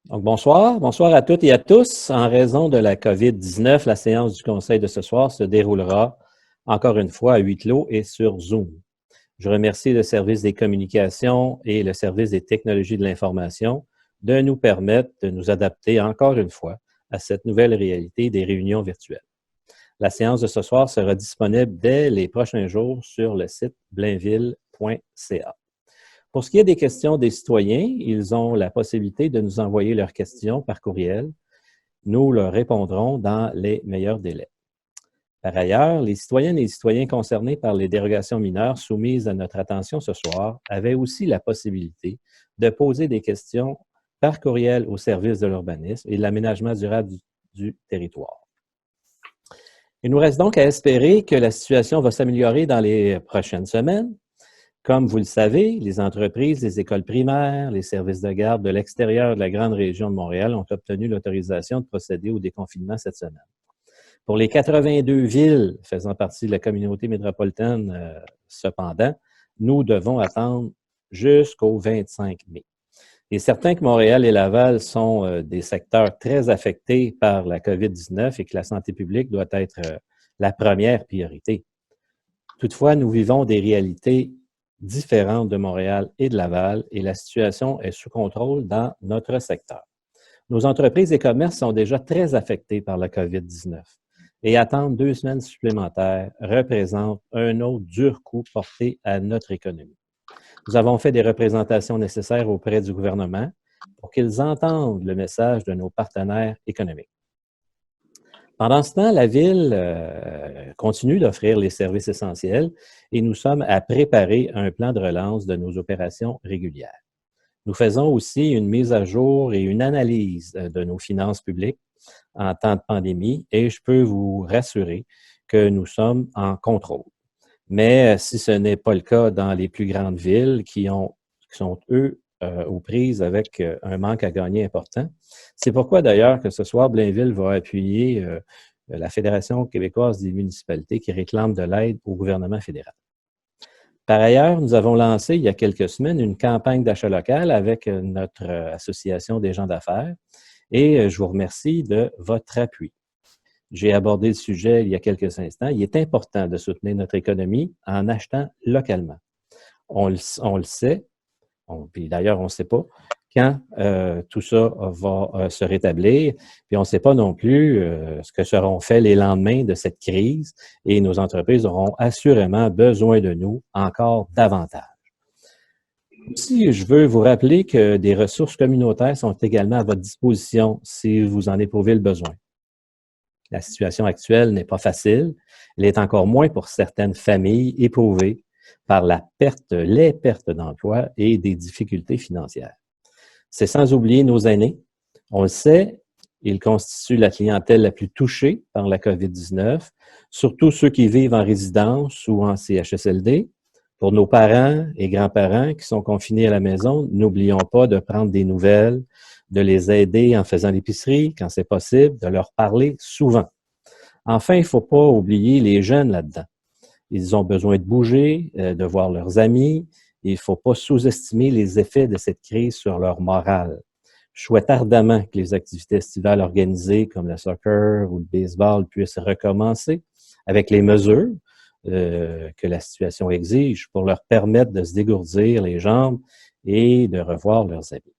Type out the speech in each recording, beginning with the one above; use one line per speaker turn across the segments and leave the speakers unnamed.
Donc, bonsoir à toutes et à tous. En raison de la COVID-19, la séance du Conseil de ce soir se déroulera encore une fois à huis clos et sur Zoom. Je remercie le service des communications et le service des technologies de l'information de nous permettre de nous adapter encore une fois à cette nouvelle réalité des réunions virtuelles. La séance de ce soir sera disponible dès les prochains jours sur le site blainville.ca. Pour ce qui est des questions des citoyens, ils ont la possibilité de nous envoyer leurs questions par courriel. Nous leur répondrons dans les meilleurs délais. Par ailleurs, les citoyennes et les citoyens concernés par les dérogations mineures soumises à notre attention ce soir avaient aussi la possibilité de poser des questions par courriel au service de l'urbanisme et de l'aménagement durable du territoire. Il nous reste donc à espérer que la situation va s'améliorer dans les prochaines semaines. Comme vous le savez, les entreprises, les écoles primaires, les services de garde de l'extérieur de la grande région de Montréal ont obtenu l'autorisation de procéder au déconfinement cette semaine. Pour les 82 villes faisant partie de la communauté métropolitaine, cependant, nous devons attendre jusqu'au 25 mai. Il est certain que Montréal et Laval sont des secteurs très affectés par la COVID-19 et que la santé publique doit être la première priorité. Toutefois, nous vivons des réalités différentes de Montréal et de Laval et la situation est sous contrôle dans notre secteur. Nos entreprises et commerces sont déjà très affectés par la COVID-19 et attendre 2 semaines supplémentaires représente un autre dur coup porté à notre économie. Nous avons fait des représentations nécessaires auprès du gouvernement pour qu'ils entendent le message de nos partenaires économiques. Pendant ce temps, la Ville continue d'offrir les services essentiels et nous sommes à préparer un plan de relance de nos opérations régulières. Nous faisons aussi une mise à jour et une analyse de nos finances publiques en temps de pandémie et je peux vous rassurer que nous sommes en contrôle. Mais si ce n'est pas le cas dans les plus grandes villes qui sont, eux, aux prises avec un manque à gagner important. C'est pourquoi, d'ailleurs, que ce soir, Blainville va appuyer la Fédération québécoise des municipalités qui réclame de l'aide au gouvernement fédéral. Par ailleurs, nous avons lancé il y a quelques semaines une campagne d'achat local avec notre association des gens d'affaires et je vous remercie de votre appui. J'ai abordé le sujet il y a quelques instants. Il est important de soutenir notre économie en achetant localement. On le sait, puis d'ailleurs, on ne sait pas quand tout ça va se rétablir, puis on ne sait pas non plus ce que seront faits les lendemains de cette crise et nos entreprises auront assurément besoin de nous encore davantage. Aussi, je veux vous rappeler que des ressources communautaires sont également à votre disposition si vous en éprouvez le besoin. La situation actuelle n'est pas facile, elle est encore moins pour certaines familles éprouvées par les pertes d'emploi et des difficultés financières. C'est sans oublier nos aînés. On le sait, ils constituent la clientèle la plus touchée par la COVID-19, surtout ceux qui vivent en résidence ou en CHSLD. Pour nos parents et grands-parents qui sont confinés à la maison, n'oublions pas de prendre des nouvelles, de les aider en faisant l'épicerie quand c'est possible, de leur parler souvent. Enfin, il ne faut pas oublier les jeunes là-dedans. Ils ont besoin de bouger, de voir leurs amis. Il ne faut pas sous-estimer les effets de cette crise sur leur morale. Je souhaite ardemment que les activités estivales organisées comme le soccer ou le baseball puissent recommencer avec les mesures que la situation exige pour leur permettre de se dégourdir les jambes et de revoir leurs amis.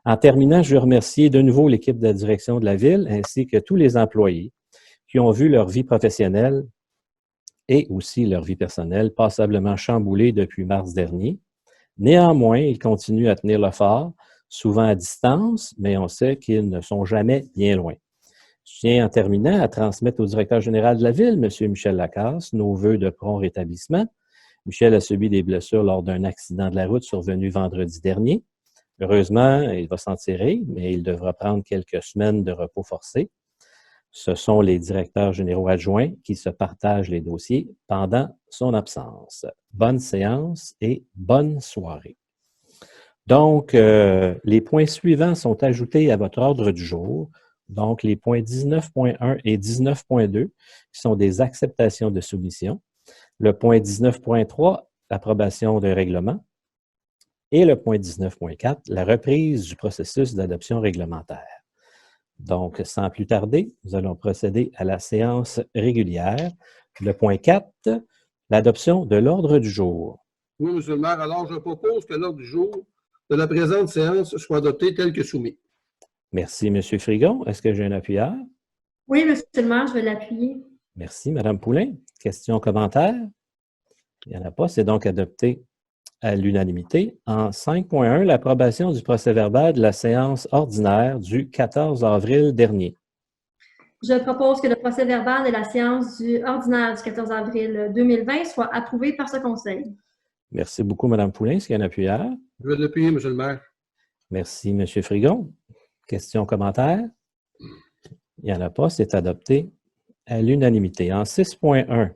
En terminant, je veux remercier de nouveau l'équipe de la direction de la Ville ainsi que tous les employés qui ont vu leur vie professionnelle et aussi leur vie personnelle passablement chamboulée depuis mars dernier. Néanmoins, ils continuent à tenir le fort, souvent à distance, mais on sait qu'ils ne sont jamais bien loin. Je tiens en terminant à transmettre au directeur général de la Ville, M. Michel Lacasse, nos vœux de prompt rétablissement. Michel a subi des blessures lors d'un accident de la route survenu vendredi dernier. Heureusement, il va s'en tirer, mais il devra prendre quelques semaines de repos forcé. Ce sont les directeurs généraux adjoints qui se partagent les dossiers pendant son absence. Bonne séance et bonne soirée. Donc, les points suivants sont ajoutés à votre ordre du jour. Donc, les points 19.1 et 19.2, qui sont des acceptations de soumission. Le point 19.3, approbation de règlement. Et le point 19.4, la reprise du processus d'adoption réglementaire. Donc, sans plus tarder, nous allons procéder à la séance régulière. Le point 4, l'adoption de l'ordre du jour.
Oui, M. le maire. Alors, je propose que l'ordre du jour de la présente séance soit adopté tel que soumis.
Merci, M. Frigon. Est-ce que j'ai un appuyeur?
Oui, M. le maire, je vais l'appuyer.
Merci, Mme Poulain. Questions, commentaires? Il n'y en a pas. C'est donc adopté à l'unanimité. En 5.1, l'approbation du procès-verbal de la séance ordinaire du 14 avril dernier.
Je propose que le procès-verbal de la séance ordinaire du 14 avril 2020 soit approuvé par ce Conseil.
Merci beaucoup, Mme Poulain. Est-ce qu'il y a un appuyeur?
Je vais l'appuyer, M. le maire.
Merci, M. Frigon. Questions, commentaires? Il n'y en a pas. C'est adopté à l'unanimité. En 6.1,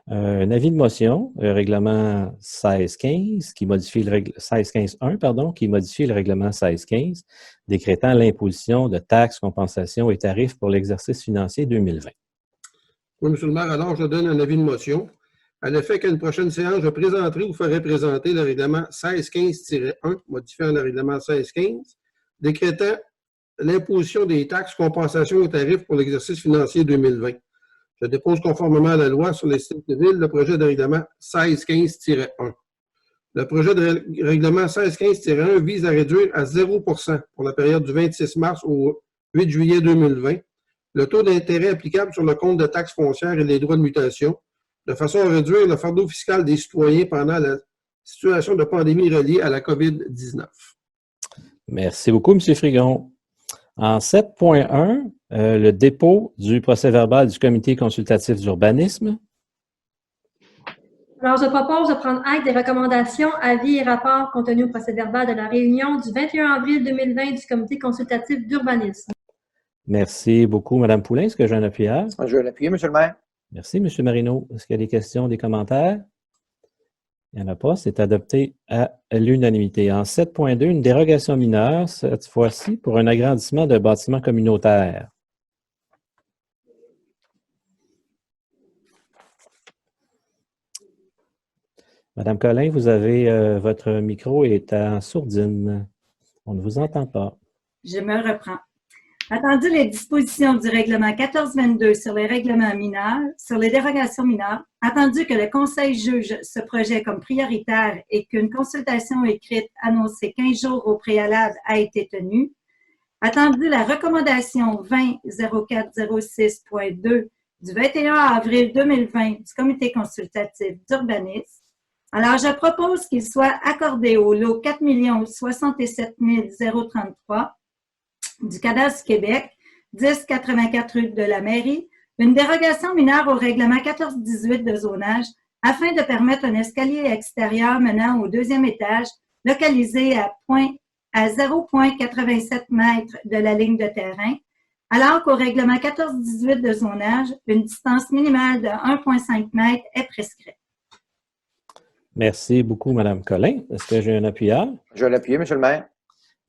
un avis de motion, règlement 1615, qui modifie le 1615.1, pardon, qui modifie le règlement 1615, décrétant l'imposition de taxes, compensations et tarifs pour l'exercice financier 2020.
Oui, M. le maire. Alors, je donne un avis de motion. À l'effet qu'à une prochaine séance, je présenterai ou ferai présenter le règlement 1615-1, modifiant le règlement 1615, décrétant l'imposition des taxes, compensations et tarifs pour l'exercice financier 2020. Je dépose conformément à la loi sur les sites de ville le projet de règlement 1615-1. Le projet de règlement 1615-1 vise à réduire à 0% pour la période du 26 mars au 8 juillet 2020 le taux d'intérêt applicable sur le compte de taxes foncières et les droits de mutation, de façon à réduire le fardeau fiscal des citoyens pendant la situation de pandémie reliée à la COVID-19.
Merci beaucoup, M. Frigon. En 7.1, le dépôt du procès-verbal du Comité consultatif d'urbanisme.
Alors, je propose de prendre acte des recommandations, avis et rapports contenus au procès-verbal de la réunion du 21 avril 2020 du Comité consultatif d'urbanisme.
Merci beaucoup, Mme Poulain. Est-ce que j'ai un appuyeur?
Je vais l'appuyer, M. le maire.
Merci, M. Marino. Est-ce qu'il y a des questions, des commentaires? Il n'y en a pas. C'est adopté à l'unanimité. En 7.2, une dérogation mineure, cette fois-ci pour un agrandissement d'un bâtiment communautaire. Madame Collin, vous avez votre micro est en sourdine. On ne vous entend pas.
Je me reprends. Attendu les dispositions du règlement 1422 sur les règlements mineurs, sur les dérogations mineures, attendu que le Conseil juge ce projet comme prioritaire et qu'une consultation écrite annoncée 15 jours au préalable a été tenue, attendu la recommandation 20-0406.2 du 21 avril 2020 du Comité consultatif d'urbanisme, alors je propose qu'il soit accordé au lot 4 067 033 du Cadastre du Québec, 1084 rue de la Mairie, une dérogation mineure au règlement 1418 de zonage afin de permettre un escalier extérieur menant au deuxième étage localisé à 0,87 mètres de la ligne de terrain, alors qu'au règlement 1418 de zonage, une distance minimale de 1,5 mètre est prescrite.
Merci beaucoup, Mme Collin. Est-ce que j'ai un appuyeur?
Je vais l'appuyer, M. le maire.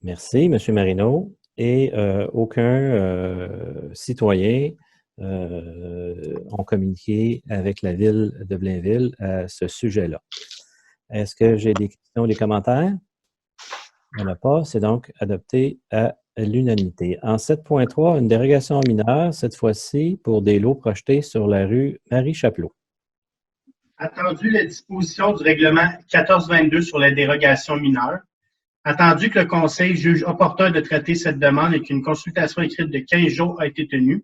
Merci, M. Marino. Et aucun citoyen ont communiqué avec la Ville de Blainville à ce sujet-là. Est-ce que j'ai des questions, des commentaires? Il n'y en a pas. C'est donc adopté à l'unanimité. En 7.3, une dérogation mineure, cette fois-ci pour des lots projetés sur la rue Marie-Chapelot.
Attendu les dispositions du règlement 1422 sur les dérogations mineures, attendu que le Conseil juge opportun de traiter cette demande et qu'une consultation écrite de 15 jours a été tenue,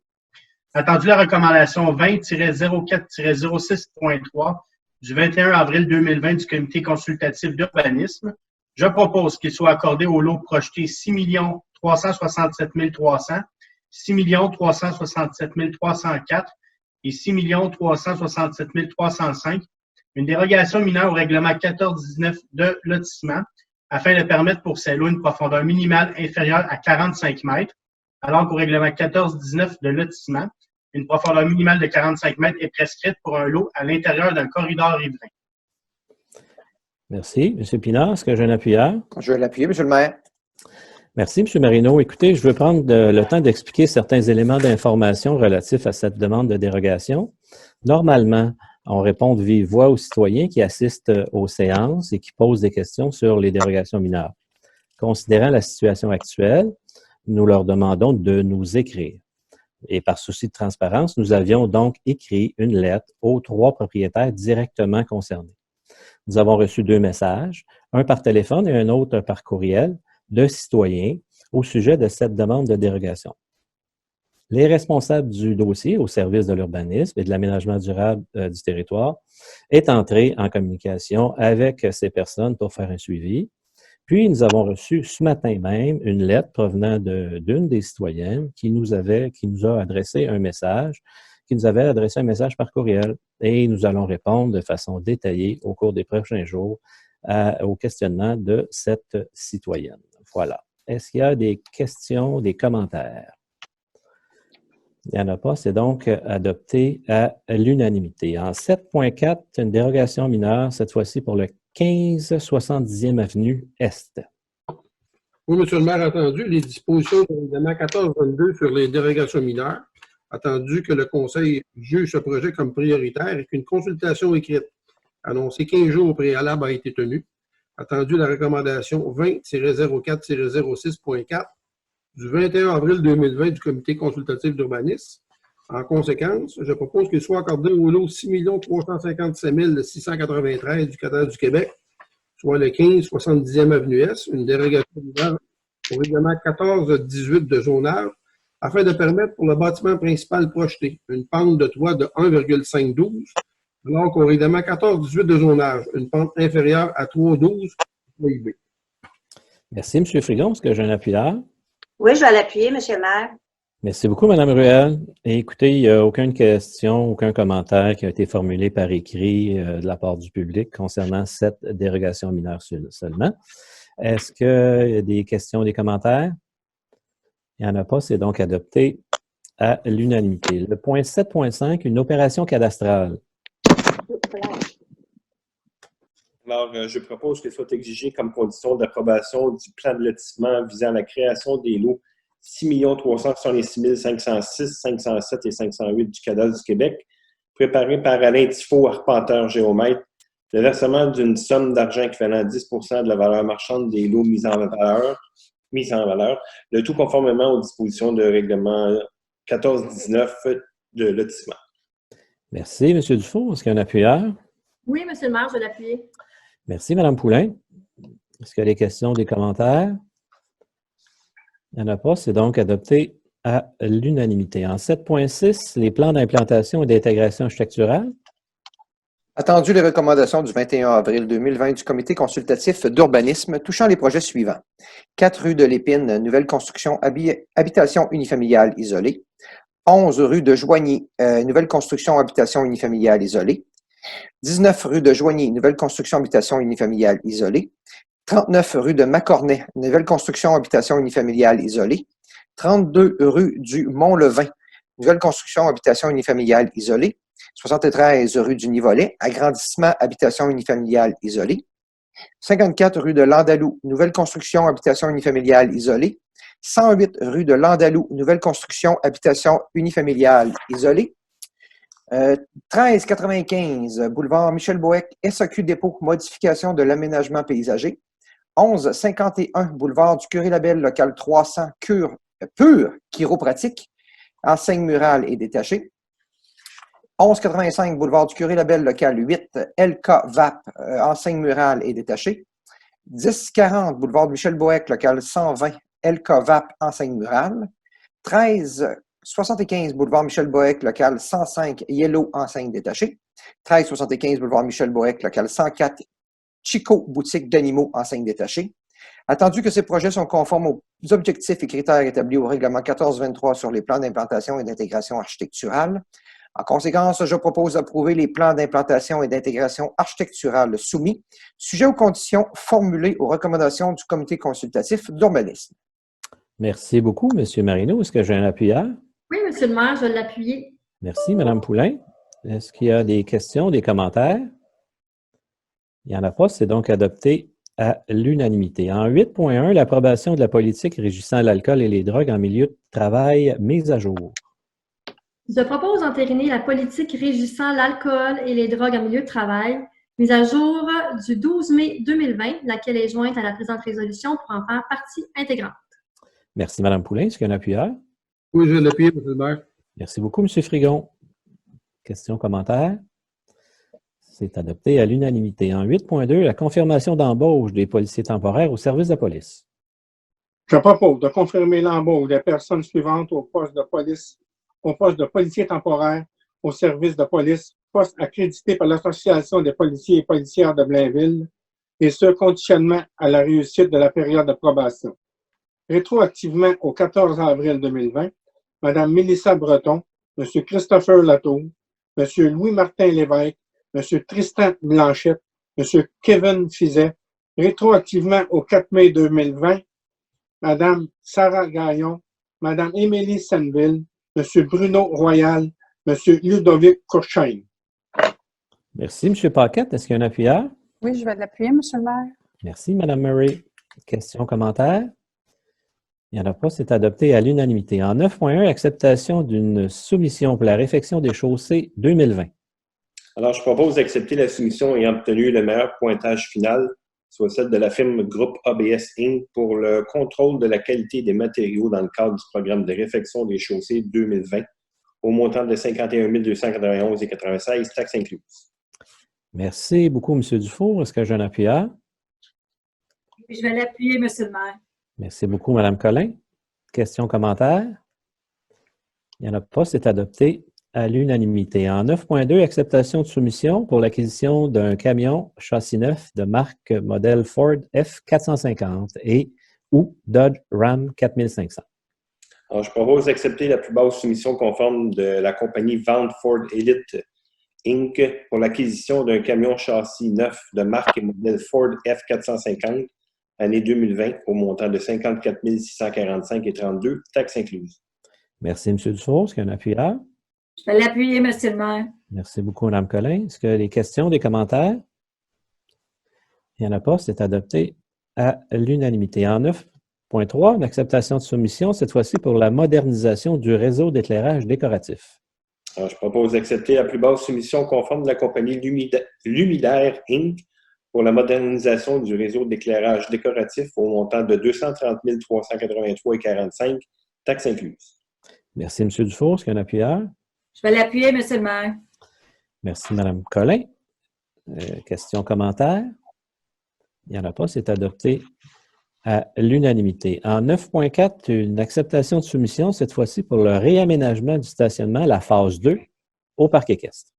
attendu la recommandation 20-04-06.3 du 21 avril 2020 du Comité consultatif d'urbanisme, je propose qu'il soit accordé au lot projeté 6 367 300, 6 367 304 et 6 367 305, une dérogation mineure au règlement 1419 de lotissement, afin de permettre pour ces lots une profondeur minimale inférieure à 45 mètres, alors qu'au règlement 1419 de lotissement, une profondeur minimale de 45 mètres est prescrite pour un lot à l'intérieur d'un corridor riverain.
Merci. M. Pinard, est-ce que j'ai un appuyeur?
Je vais l'appuyer, M. le maire.
Merci, M. Marino. Écoutez, je veux prendre le temps d'expliquer certains éléments d'information relatifs à cette demande de dérogation. Normalement, On répond de vive voix aux citoyens qui assistent aux séances et qui posent des questions sur les dérogations mineures. Considérant la situation actuelle, nous leur demandons de nous écrire. Et par souci de transparence, nous avions donc écrit une lettre aux 3 propriétaires directement concernés. Nous avons reçu 2 messages, un par téléphone et un autre par courriel, de citoyens au sujet de cette demande de dérogation. Les responsables du dossier au service de l'urbanisme et de l'aménagement durable du territoire est entré en communication avec ces personnes pour faire un suivi. Puis, nous avons reçu ce matin même une lettre provenant d'une des citoyennes qui nous a adressé un message, qui nous avait adressé un message par courriel. Et nous allons répondre de façon détaillée au cours des prochains jours au questionnement de cette citoyenne. Voilà. Est-ce qu'il y a des questions, des commentaires? Il n'y en a pas, c'est donc adopté à l'unanimité. En 7.4, une dérogation mineure, cette fois-ci pour le 1570e Avenue Est.
Oui, M. le maire, attendu les dispositions de règlement 1422 sur les dérogations mineures, attendu que le Conseil juge ce projet comme prioritaire et qu'une consultation écrite annoncée 15 jours au préalable a été tenue, attendu la recommandation 20-04-06.4 du 21 avril 2020 du Comité consultatif d'urbanisme. En conséquence, je propose qu'il soit accordé au lot 6 357 693 du Cadastre du Québec, soit le 1570e Avenue Est, une dérogation mineure au règlement 14-18 de zonage, afin de permettre pour le bâtiment principal projeté une pente de toit de 1,512, alors qu'au règlement 14-18 de zonage, une pente inférieure à 3,12 PIB.
Merci, M. Frigon. Est-ce que j'ai un appuyeur?
Oui, je vais l'appuyer, M. le maire.
Merci beaucoup, Mme Ruel. Et écoutez, il n'y a aucune question, aucun commentaire qui a été formulé par écrit de la part du public concernant cette dérogation mineure seulement. Est-ce qu'il y a des questions, des commentaires? Il n'y en a pas, c'est donc adopté à l'unanimité. Le point 7.5, une opération cadastrale.
Alors, je propose qu'il soit exigé comme condition d'approbation du plan de lotissement visant la création des lots 6 366 506, 507 et 508 du Cadastre du Québec, préparé par Alain Tifo, arpenteur géomètre, le versement d'une somme d'argent équivalent à 10 de la valeur marchande des lots mis en valeur, le tout conformément aux dispositions de règlement 1419 de lotissement.
Merci, M. Dufault. Est-ce qu'il y a un appuyeur?
Oui, M. le maire, je vais l'appuyer.
Merci, Mme Poulain. Est-ce qu'il y a des questions, des commentaires? Il n'y en a pas, c'est donc adopté à l'unanimité. En 7.6, les plans d'implantation et d'intégration architecturale.
Attendu les recommandations du 21 avril 2020 du Comité consultatif d'urbanisme touchant les projets suivants. 4 rue de l'Épine, nouvelle construction, habitation unifamiliale isolée. 11 rue de Joigny, nouvelle construction, habitation unifamiliale isolée. 19 rue de Joigny, nouvelle construction, habitation unifamiliale isolée. 39 rue de Macornet, nouvelle construction, habitation unifamiliale isolée. 32 rue du Mont-Levin, nouvelle construction, habitation unifamiliale isolée. 73 rue du Nivolet, agrandissement, habitation unifamiliale isolée. 54 rue de Landalou, nouvelle construction, habitation unifamiliale isolée. 108 rue de Landalou, nouvelle construction, habitation unifamiliale isolée. 1395 boulevard Michel Boeck, SAQ dépôt, modification de l'aménagement paysager. 1151 boulevard du Curé-Labelle, local 300, pur chiropratique, enseigne murale et détachée. 1185 boulevard du Curé-Labelle, local 8, LK VAP, enseigne murale et détachée. 1040 boulevard de Michel Boeck, local 120, LK VAP, enseigne murale. 1375 boulevard Michel Boeck, local 105, Yellow, enseigne détachée. 1375 boulevard Michel Boeck, local 104, Chico, boutique d'animaux, enseigne détachée. Attendu que ces projets sont conformes aux objectifs et critères établis au règlement 1423 sur les plans d'implantation et d'intégration architecturale. En conséquence, je propose d'approuver les plans d'implantation et d'intégration architecturale soumis, sujet aux conditions formulées aux recommandations du Comité consultatif d'urbanisme.
Merci beaucoup, M. Marino. Est-ce que j'ai un appuyeur?
Oui, M. le maire, je vais l'appuyer.
Merci, Mme Poulain. Est-ce qu'il y a des questions, des commentaires? Il n'y en a pas, c'est donc adopté à l'unanimité. En 8.1, l'approbation de la politique régissant l'alcool et les drogues en milieu de travail mise à jour.
Je propose d'entériner la politique régissant l'alcool et les drogues en milieu de travail, mise à jour du 12 mai 2020, laquelle est jointe à la présente résolution pour en faire partie intégrante.
Merci, Mme Poulin. Est-ce qu'il y a un appuyeur?
Oui, je vais l'appuyer, M. le maire.
Merci beaucoup, M. Frigon. Questions, commentaires? C'est adopté à l'unanimité. En 8.2, la confirmation d'embauche des policiers temporaires au service de police.
Je propose de confirmer l'embauche des personnes suivantes au poste de policier temporaire au service de police, poste accrédité par l'Association des policiers et policières de Blainville, et ce, conditionnement à la réussite de la période de probation. Rétroactivement au 14 avril 2020, Mme Mélissa Breton, M. Christopher Latour, M. Louis-Martin Lévesque, M. Tristan Blanchette, M. Kevin Fizet. Rétroactivement au 4 mai 2020, Mme Sarah Gaillon, Mme Émilie Senneville, M. Bruno Royal, M. Ludovic Courchaine.
Merci, M. Paquette. Est-ce qu'il y a un appuyeur?
Oui, je vais l'appuyer, M. le maire.
Merci, Mme Murray. Questions, commentaires? Il n'y en a pas, c'est adopté à l'unanimité. En 9.1, acceptation d'une soumission pour la réfection des chaussées 2020.
Alors, je propose d'accepter la soumission ayant obtenu le meilleur pointage final, soit celle de la firme Groupe ABS Inc. pour le contrôle de la qualité des matériaux dans le cadre du programme de réfection des chaussées 2020 au montant de 51 291,96 taxes incluses.
Merci beaucoup, M. Dufour. Est-ce que j'ai un appuyeur?
Je vais l'appuyer, M. le maire.
Merci beaucoup, Mme Collin. Questions, commentaires? Il n'y en a pas, c'est adopté à l'unanimité. En 9.2, acceptation de soumission pour l'acquisition d'un camion châssis neuf de marque modèle Ford F450 et ou Dodge Ram 4500.
Alors, je propose d'accepter la plus basse soumission conforme de la compagnie Vente Ford Elite Inc. pour l'acquisition d'un camion châssis neuf de marque et modèle Ford F450 année 2020 au montant de 54 645,32 taxes incluses.
Merci, M. Dufour. Est-ce qu'il y a un appuyeur?
Je vais l'appuyer, M. le maire.
Merci beaucoup, Mme Collin. Est-ce que les questions, des commentaires? Il n'y en a pas, c'est adopté à l'unanimité. En 9.3, une acceptation de soumission, cette fois-ci pour la modernisation du réseau d'éclairage décoratif.
Alors, je propose d'accepter la plus basse soumission conforme de la compagnie Lumidaire Inc. pour la modernisation du réseau d'éclairage décoratif au montant de 230 383,45 taxes incluses.
Merci, M. Dufour. Est-ce qu'il y a un appuyeur?
Je vais l'appuyer, M. le maire.
Merci, Mme Collin. Questions, commentaires? Il n'y en a pas, c'est adopté à l'unanimité. En 9.4, une acceptation de soumission, cette fois-ci pour le réaménagement du stationnement, la phase 2, au parc équestre.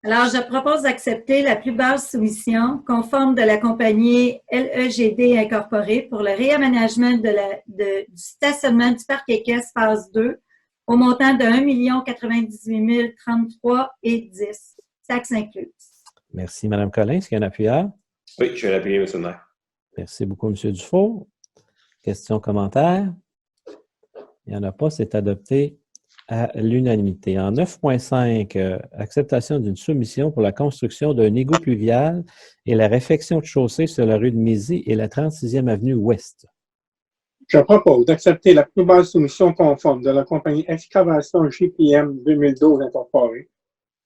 Alors, je propose d'accepter la plus basse soumission conforme de la compagnie LEGD Incorporée pour le réaménagement du stationnement du parc équestre phase 2 au montant de 1 098 033,10 taxes incluses.
Merci, Mme Collin. Est-ce qu'il y a un appuyeur?
Oui, je vais l'appuyer, M. le maire.
Merci beaucoup, M. Dufour. Questions, commentaires? Il n'y en a pas, c'est adopté à l'unanimité. En 9.5, acceptation d'une soumission pour la construction d'un égout pluvial et la réfection de chaussée sur la rue de Mézy et la 36e avenue Ouest.
Je propose d'accepter la plus basse soumission conforme de la compagnie Excavation JPM 2012 Incorporée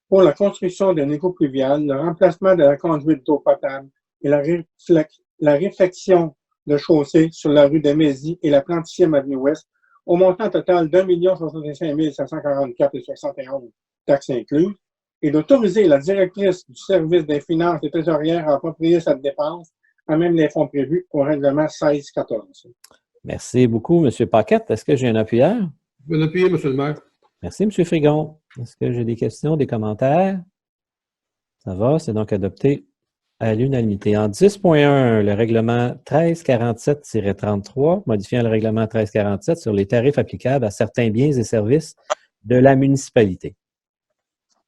pour la construction d'un égout pluvial, le remplacement de la conduite d'eau potable et la réfection de chaussée sur la rue de Mézy et la 36e avenue Ouest au montant total d'1 65 744,71 taxes incluses et d'autoriser la directrice du service des finances et trésorières à approprier cette dépense à même les fonds prévus au règlement 1614.
Merci beaucoup, M. Paquette. Est-ce que j'ai un appuyeur?
Je vais l'appuyer, M. le maire.
Merci, M. Frigon. Est-ce que j'ai des questions, des commentaires? Ça va, c'est donc adopté à l'unanimité. En 10.1, le règlement 1347-33, modifiant le règlement 1347 sur les tarifs applicables à certains biens et services de la municipalité.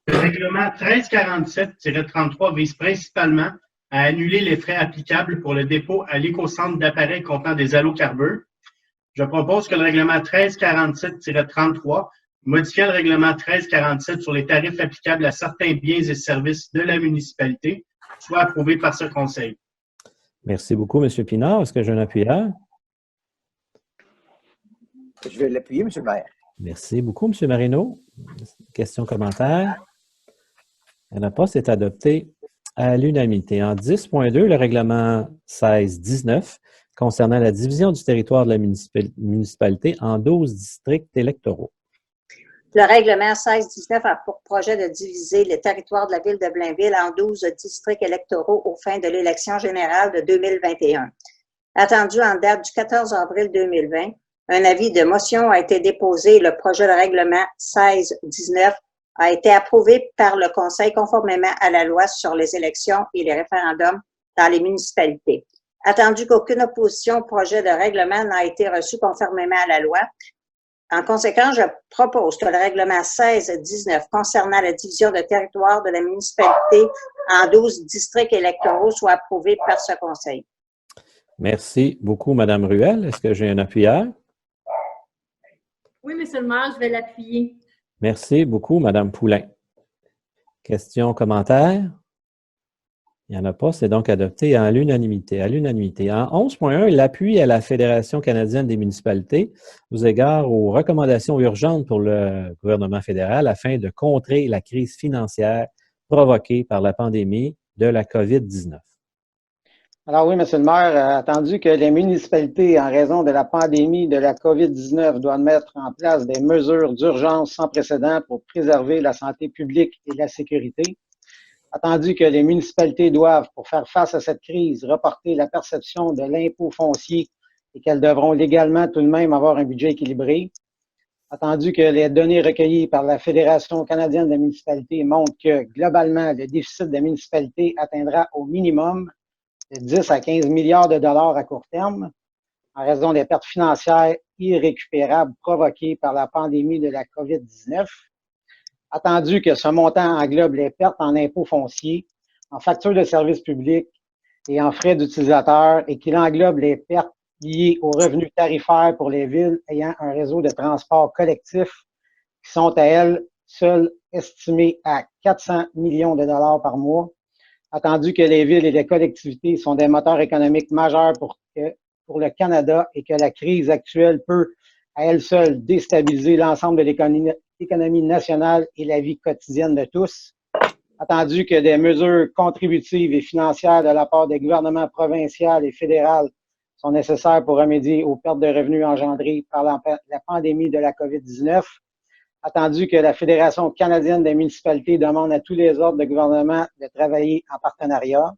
Le règlement 1347-33 vise principalement à annuler les frais applicables pour le dépôt à l'écocentre d'appareils contenant des allocarbures. Je propose que le règlement 1347-33, modifiant le règlement 1347 sur les tarifs applicables à certains biens et services de la municipalité, soit approuvé par ce Conseil.
Merci beaucoup, M. Pinard. Est-ce que j'ai un appuyeur?
Je vais l'appuyer, M. le maire.
Merci beaucoup, M. Marino. Question, commentaire? Il n'y en a pas, c'est adopté à l'unanimité. En 10.2, le règlement 16-19 concernant la division du territoire de la municipalité en 12 districts électoraux.
Le règlement 16-19 a pour projet de diviser le territoire de la ville de Blainville en 12 districts électoraux aux fins de l'élection générale de 2021. Attendu en date du 14 avril 2020, un avis de motion a été déposé et le projet de règlement 16-19 a été approuvé par le Conseil conformément à la loi sur les élections et les référendums dans les municipalités. Attendu qu'aucune opposition au projet de règlement n'a été reçue conformément à la loi, en conséquence, je propose que le règlement 16-19 concernant la division de territoire de la municipalité en 12 districts électoraux soit approuvé par ce Conseil.
Merci beaucoup, Mme Ruel. Est-ce que j'ai un appuyeur?
Oui, Monsieur le maire, je vais l'appuyer.
Merci beaucoup, Mme Poulain. Questions, commentaires? Il n'y en a pas, c'est donc adopté à l'unanimité. En 11.1, l'appui à la Fédération canadienne des municipalités aux égards aux recommandations urgentes pour le gouvernement fédéral afin de contrer la crise financière provoquée par la pandémie de la COVID-19.
Alors oui, Monsieur le maire, attendu que les municipalités, en raison de la pandémie de la COVID-19, doivent mettre en place des mesures d'urgence sans précédent pour préserver la santé publique et la sécurité, attendu que les municipalités doivent, pour faire face à cette crise, reporter la perception de l'impôt foncier et qu'elles devront légalement tout de même avoir un budget équilibré, attendu que les données recueillies par la Fédération canadienne des municipalités montrent que, globalement, le déficit des municipalités atteindra au minimum de 10 à 15 milliards de dollars à court terme, en raison des pertes financières irrécupérables provoquées par la pandémie de la COVID-19. Attendu que ce montant englobe les pertes en impôts fonciers, en factures de services publics et en frais d'utilisateurs et qu'il englobe les pertes liées aux revenus tarifaires pour les villes ayant un réseau de transport collectif qui sont à elles seules estimées à 400 millions de dollars par mois, attendu que les villes et les collectivités sont des moteurs économiques majeurs pour le Canada et que la crise actuelle peut à elle seule déstabiliser l'ensemble de l'économie nationale et la vie quotidienne de tous, attendu que des mesures contributives et financières de la part des gouvernements provinciaux et fédéraux sont nécessaires pour remédier aux pertes de revenus engendrées par la pandémie de la COVID-19, attendu que la Fédération canadienne des municipalités demande à tous les ordres de gouvernement de travailler en partenariat.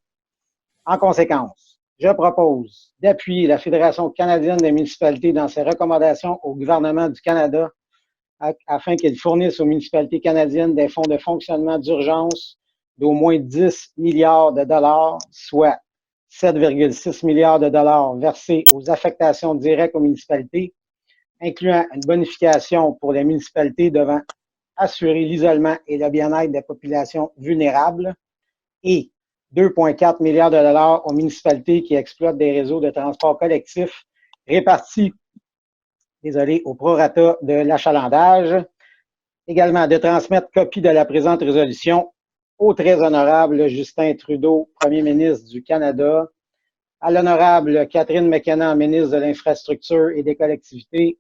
En conséquence, je propose d'appuyer la Fédération canadienne des municipalités dans ses recommandations au gouvernement du Canada afin qu'il fournisse aux municipalités canadiennes des fonds de fonctionnement d'urgence d'au moins 10 milliards de dollars, soit 7,6 milliards de dollars versés aux affectations directes aux municipalités, incluant une bonification pour les municipalités devant assurer l'isolement et le bien-être des populations vulnérables et 2,4 milliards de dollars aux municipalités qui exploitent des réseaux de transport collectif répartis, au prorata de l'achalandage. Également, de transmettre copie de la présente résolution au très honorable Justin Trudeau, Premier ministre du Canada, à l'honorable Catherine McKenna, ministre de l'Infrastructure et des Collectivités,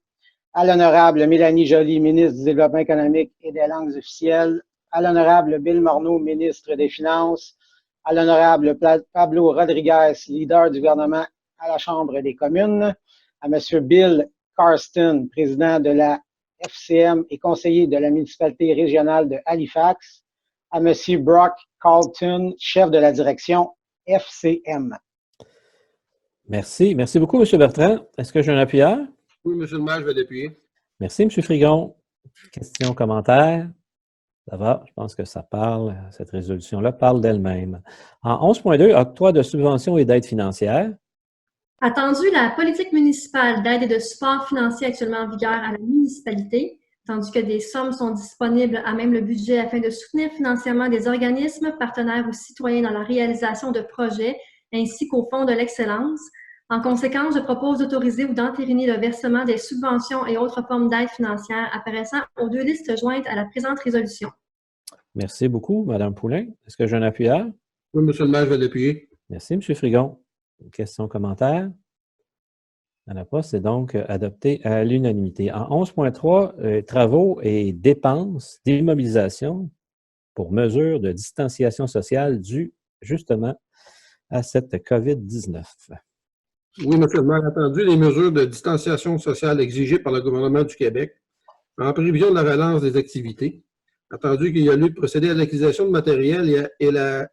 à l'honorable Mélanie Joly, ministre du Développement économique et des langues officielles, à l'honorable Bill Morneau, ministre des Finances, à l'honorable Pablo Rodriguez, leader du gouvernement à la Chambre des communes, à M. Bill Carston, président de la FCM et conseiller de la municipalité régionale de Halifax, à M. Brock Carlton, chef de la direction FCM.
Merci. Merci beaucoup, M. Bertrand. Est-ce que j'ai un appuyeur?
Oui, Monsieur le maire, je vais l'appuyer.
Merci, M. Frigon. Questions, commentaires? Ça va, je pense que ça parle, cette résolution-là parle d'elle-même. En 11.2, octroi de subventions et d'aides financières.
Attendu la politique municipale d'aide et de support financier actuellement en vigueur à la municipalité, tandis que des sommes sont disponibles à même le budget afin de soutenir financièrement des organismes partenaires ou citoyens dans la réalisation de projets, ainsi qu'au Fonds de l'excellence. En conséquence, je propose d'autoriser ou d'entériner le versement des subventions et autres formes d'aide financière apparaissant aux deux listes jointes à la présente résolution.
Merci beaucoup, Mme Poulain. Est-ce que j'ai un appuyeur?
Oui, Monsieur le maire, je vais l'appuyer.
Merci, M. Frigon. Question, commentaire? Il n'y en a pas, c'est donc adopté à l'unanimité. En 11.3, travaux et dépenses d'immobilisation pour mesures de distanciation sociale dues justement à cette COVID-19.
Oui, M. le maire, attendu les mesures de distanciation sociale exigées par le gouvernement du Québec en prévision de la relance des activités, attendu qu'il y a lieu de procéder à l'acquisition de matériel et la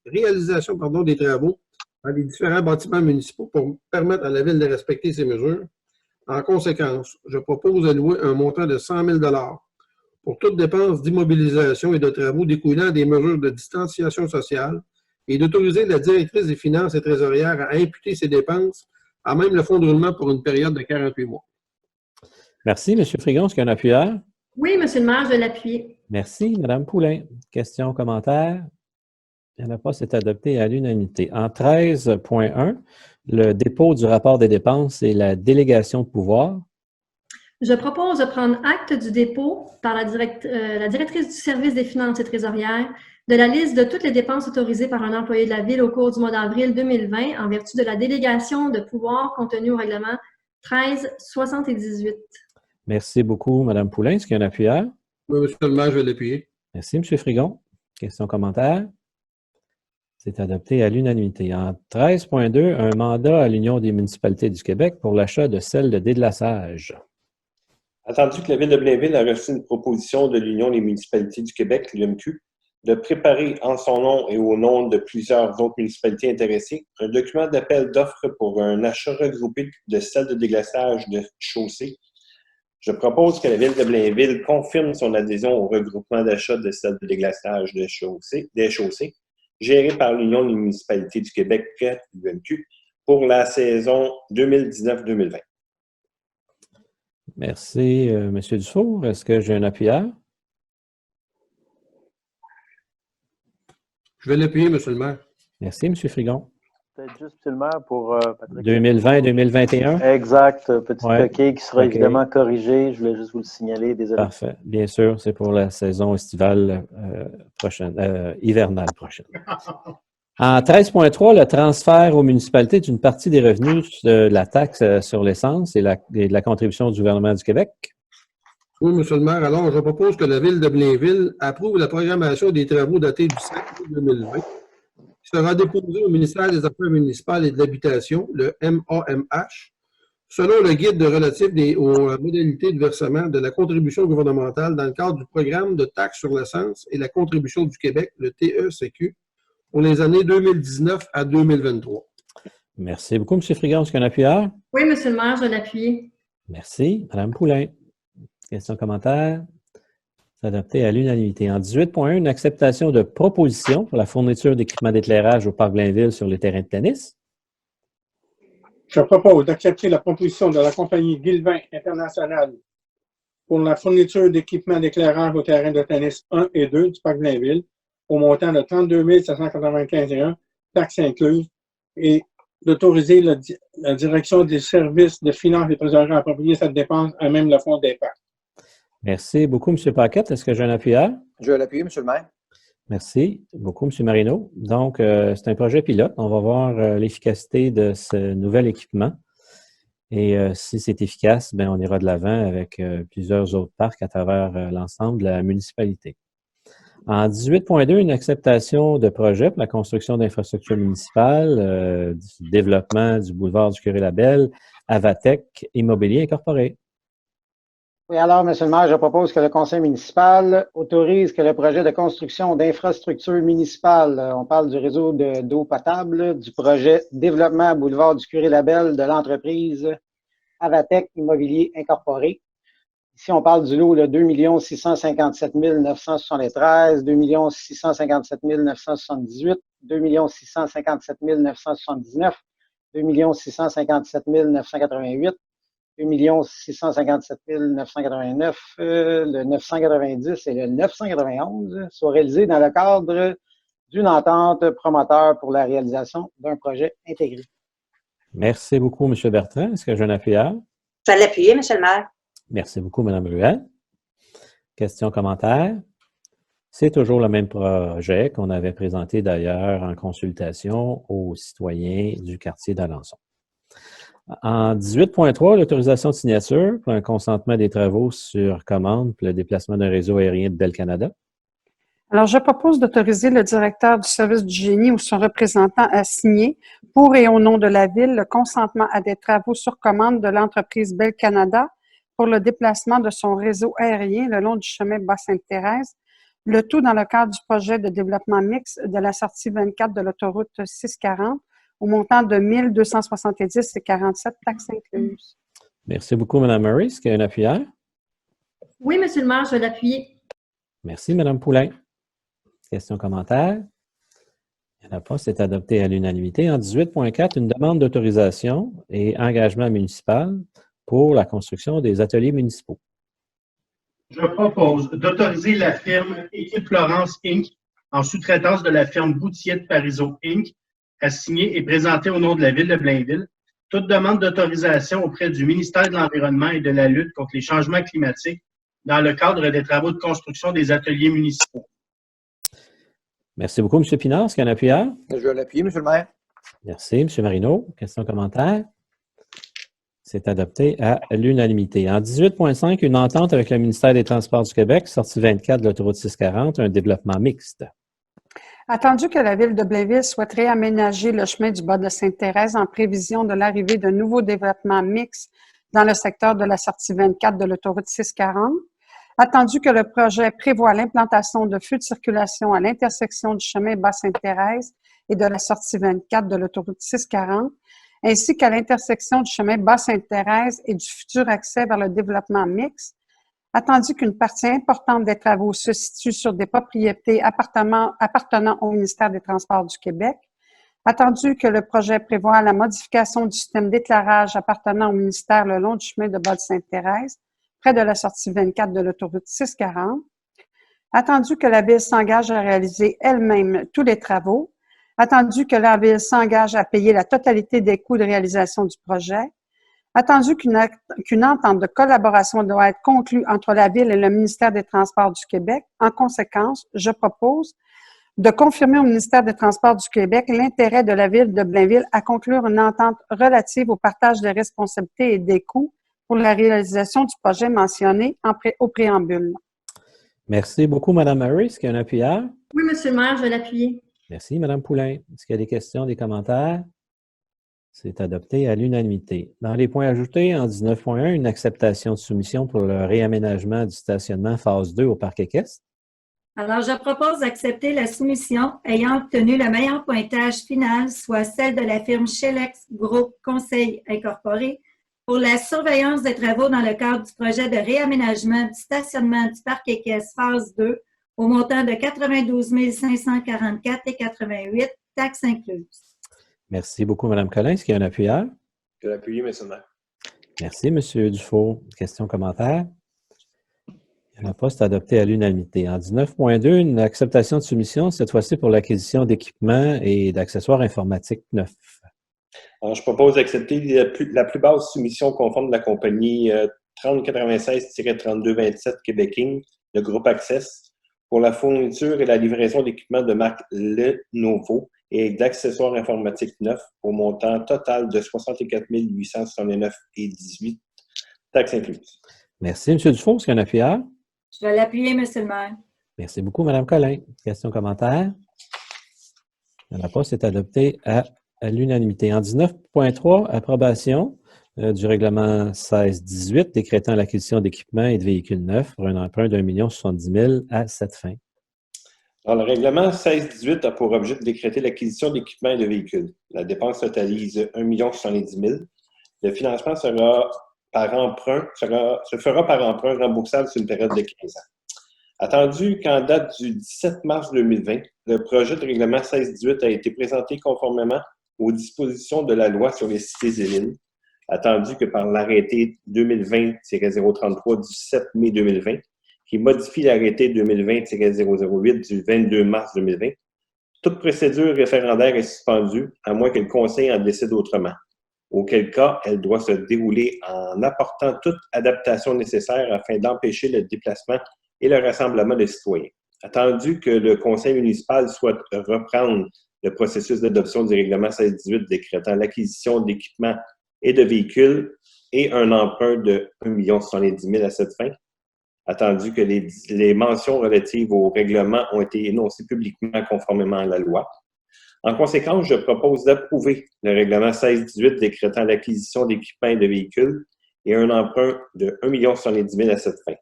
réalisation des travaux dans les différents bâtiments municipaux pour permettre à la Ville de respecter ces mesures. En conséquence, je propose d'allouer un montant de 100 000 pour toute dépense d'immobilisation et de travaux découlant des mesures de distanciation sociale et d'autoriser la directrice des finances et trésorières à imputer ces dépenses à même le fonds de roulement pour une période de 48 mois.
Merci. M. Frigon, est-ce qu'il y a un appuyeur?
Oui, M. le maire, je vais l'appuyer.
Merci. Mme Poulain, questions, commentaires? Il n'y en a pas, c'est adopté à l'unanimité. En 13.1, le dépôt du rapport des dépenses et la délégation de pouvoir.
Je propose de prendre acte du dépôt par la directrice du service des finances et trésorières de la liste de toutes les dépenses autorisées par un employé de la Ville au cours du mois d'avril 2020 en vertu de la délégation de pouvoir contenue au règlement 1378.
Merci beaucoup, Mme Poulain. Est-ce qu'il y a un appuyeur?
Oui, M. le maire, je vais l'appuyer.
Merci, M. Frigon. Questions, commentaires? C'est adopté à l'unanimité. En 13.2, un mandat à l'Union des municipalités du Québec pour l'achat de sels de déglaçage.
Attendu que la Ville de Blainville a reçu une proposition de l'Union des municipalités du Québec, l'UMQ, de préparer en son nom et au nom de plusieurs autres municipalités intéressées un document d'appel d'offres pour un achat regroupé de sels de déglaçage de chaussée. Je propose que la Ville de Blainville confirme son adhésion au regroupement d'achat de sels de déglaçage des chaussées, géré par l'Union des municipalités du Québec, l'UMQ, pour la saison 2019-2020.
Merci, M. Dufour. Est-ce que j'ai un appuyeur?
Je vais l'appuyer, M. le maire.
Merci, M. Frigon.
Peut-être juste, M. le maire, pour Patrick.
2020-2021?
Exact. Petite
Ouais.
coquille qui sera
OK.
Évidemment corrigée. Je voulais juste vous le signaler. Désolé.
Parfait. Bien sûr, c'est pour la saison estivale hivernale prochaine. En 13.3, le transfert aux municipalités d'une partie des revenus de la taxe sur l'essence et de la contribution du gouvernement du Québec.
Oui, M. le maire. Alors, je propose que la Ville de Blainville approuve la programmation des travaux datés du 5 août 2020, qui sera déposée au ministère des Affaires municipales et de l'Habitation, le MAMH, selon le guide relatif aux modalités de versement de la contribution gouvernementale dans le cadre du programme de taxe sur l'essence et la contribution du Québec, le TECQ, pour les années 2019 à 2023.
Merci beaucoup, M. Frigon. Est-ce qu'il y a un appuyeur?
Oui, M. le maire, je vais l'appuyer.
Merci. Mme Poulain. Questions, commentaires? C'est adopté à l'unanimité. En 18.1, une acceptation de proposition pour la fourniture d'équipements d'éclairage au Parc Blainville sur les terrains de tennis.
Je propose d'accepter la proposition de la compagnie Guilvin International pour la fourniture d'équipements d'éclairage au terrain de tennis 1 et 2 du Parc Blainville au montant de 32 795,1 taxes incluses, et d'autoriser la direction des services de finances et trésorerie à approprier cette dépense à même le fonds d'impact.
Merci beaucoup, M. Paquette. Est-ce que j'ai un appuyeur?
Je vais l'appuyer, M. le maire.
Merci beaucoup, M. Marino. Donc, c'est un projet pilote. On va voir l'efficacité de ce nouvel équipement. Et si c'est efficace, bien, on ira de l'avant avec plusieurs autres parcs à travers l'ensemble de la municipalité. En 18.2, une acceptation de projet pour la construction d'infrastructures municipales, du développement du boulevard du Curé-Labelle, Avatec Immobilier Incorporé.
Oui, alors, M. le maire, je propose que le conseil municipal autorise que le projet de construction d'infrastructures municipales, on parle du réseau d'eau potable, du projet développement boulevard du Curé-Labelle de l'entreprise Avatec Immobilier Incorporé. Ici, on parle du lot, 2 657 973, 2 657 978, 2 657 979, 2 657 988, 2 657 989, le 990 et le 991 soient réalisés dans le cadre d'une entente promoteur pour la réalisation d'un projet intégré.
Merci beaucoup, M. Bertrand. Est-ce que j'ai un appuyeur?
Je vais l'appuyer, M. le maire.
Merci beaucoup, Mme Ruel. Questions, commentaires? C'est toujours le même projet qu'on avait présenté d'ailleurs en consultation aux citoyens du quartier d'Alençon. En 18.3, l'autorisation de signature pour un consentement des travaux sur commande pour le déplacement d'un réseau aérien de Bell Canada.
Alors, je propose d'autoriser le directeur du service du génie ou son représentant à signer, pour et au nom de la Ville, le consentement à des travaux sur commande de l'entreprise Bell Canada pour le déplacement de son réseau aérien le long du chemin Bas-Sainte-Thérèse, le tout dans le cadre du projet de développement mixte de la sortie 24 de l'autoroute 640 au montant de 1 270,47 taxes incluses.
Merci beaucoup, Mme Murray. Est-ce qu'il y a un appuyeur?
Oui, Monsieur le maire, je vais l'appuyer.
Merci, Mme Poulain. Questions, commentaires? Il n'y en a pas, c'est adopté à l'unanimité. En 18.4, une demande d'autorisation et engagement municipal pour la construction des ateliers municipaux.
Je propose d'autoriser la firme Équipe Florence Inc., en sous-traitance de la firme Boutier de Parizeau Inc., à signer et présenter au nom de la Ville de Blainville toute demande d'autorisation auprès du ministère de l'Environnement et de la lutte contre les changements climatiques dans le cadre des travaux de construction des ateliers municipaux.
Merci beaucoup, M. Pinard. Est-ce qu'il y a un appuyeur?
Je vais l'appuyer, M. le maire.
Merci, M. Marino. Questions, commentaires? C'est adopté à l'unanimité. En 18.5, une entente avec le ministère des Transports du Québec, sortie 24 de l'autoroute 640, un développement mixte.
Attendu que la Ville de Blainville souhaiterait aménager le chemin du bas de Sainte-Thérèse en prévision de l'arrivée de nouveaux développements mixtes dans le secteur de la sortie 24 de l'autoroute 640, attendu que le projet prévoit l'implantation de feux de circulation à l'intersection du chemin Bas-Sainte-Thérèse et de la sortie 24 de l'autoroute 640, ainsi qu'à l'intersection du chemin Bas-Sainte-Thérèse et du futur accès vers le développement mixte, attendu qu'une partie importante des travaux se situe sur des propriétés appartenant au ministère des Transports du Québec, attendu que le projet prévoit la modification du système d'éclairage appartenant au ministère le long du chemin de Bas-Sainte-Thérèse, près de la sortie 24 de l'autoroute 640, attendu que la Ville s'engage à réaliser elle-même tous les travaux, attendu que la Ville s'engage à payer la totalité des coûts de réalisation du projet, attendu qu'une entente de collaboration doit être conclue entre la Ville et le ministère des Transports du Québec. En conséquence, je propose de confirmer au ministère des Transports du Québec l'intérêt de la Ville de Blainville à conclure une entente relative au partage des responsabilités et des coûts pour la réalisation du projet mentionné au préambule.
Merci beaucoup, Mme Murray. Est-ce qu'il y a un appuyeur?
Oui, Monsieur le maire, je vais l'appuyer.
Merci, Mme Poulain. Est-ce qu'il y a des questions, des commentaires? C'est adopté à l'unanimité. Dans les points ajoutés, en 19.1, une acceptation de soumission pour le réaménagement du stationnement phase 2 au parc équestre.
Alors, je propose d'accepter la soumission ayant obtenu le meilleur pointage final, soit celle de la firme Shelex Group Conseil Incorporé, pour la surveillance des travaux dans le cadre du projet de réaménagement du stationnement du parc équestre phase 2 au montant de 92 544,88 taxes incluses.
Merci beaucoup, Mme Collin. Est-ce qu'il y a un appuyeur?
Je vais l'appuyer, M. le maire.
Merci, M. Dufault. Questions, commentaires? Il n'y en a pas, c'est adopté à l'unanimité. En 19.2, une acceptation de soumission, cette fois-ci pour l'acquisition d'équipements et d'accessoires informatiques neufs.
Alors, je propose d'accepter la plus basse soumission conforme de la compagnie 3096-3227 Québec Inc., le groupe Access, pour la fourniture et la livraison d'équipements de marque Lenovo et d'accessoires informatiques neufs au montant total de 64 869,18 taxes incluses.
Merci, M. Dufault. Est-ce qu'il y a un appuyeur?
Je vais l'appuyer, M. le maire.
Merci beaucoup, Mme Collin. Questions, commentaires? Il n'y en a pas, c'est adopté à l'unanimité. En 19.3, approbation du règlement 16-18 décrétant l'acquisition d'équipements et de véhicules neufs pour un emprunt d'1 070 000 à cette fin.
Alors, le règlement 16-18 a pour objet de décréter l'acquisition d'équipements et de véhicules. La dépense totalise 1 070 000. Le financement se fera par emprunt remboursable sur une période de 15 ans. Attendu qu'en date du 17 mars 2020, le projet de règlement 16-18 a été présenté conformément aux dispositions de la loi sur les cités et villes, attendu que par l'arrêté 2020-033 du 7 mai 2020, qui modifie l'arrêté 2020-008 du 22 mars 2020, toute procédure référendaire est suspendue, à moins que le Conseil en décide autrement, auquel cas elle doit se dérouler en apportant toute adaptation nécessaire afin d'empêcher le déplacement et le rassemblement des citoyens. Attendu que le Conseil municipal souhaite reprendre le processus d'adoption du règlement 16-18 décrétant l'acquisition d'équipements et de véhicules et un emprunt de 1 070 000 à cette fin, attendu que les mentions relatives au règlement ont été énoncées publiquement conformément à la loi. En conséquence, je propose d'approuver le règlement 16-18 décrétant l'acquisition d'équipements et de véhicules et un emprunt de 1 070 000 à cette fin.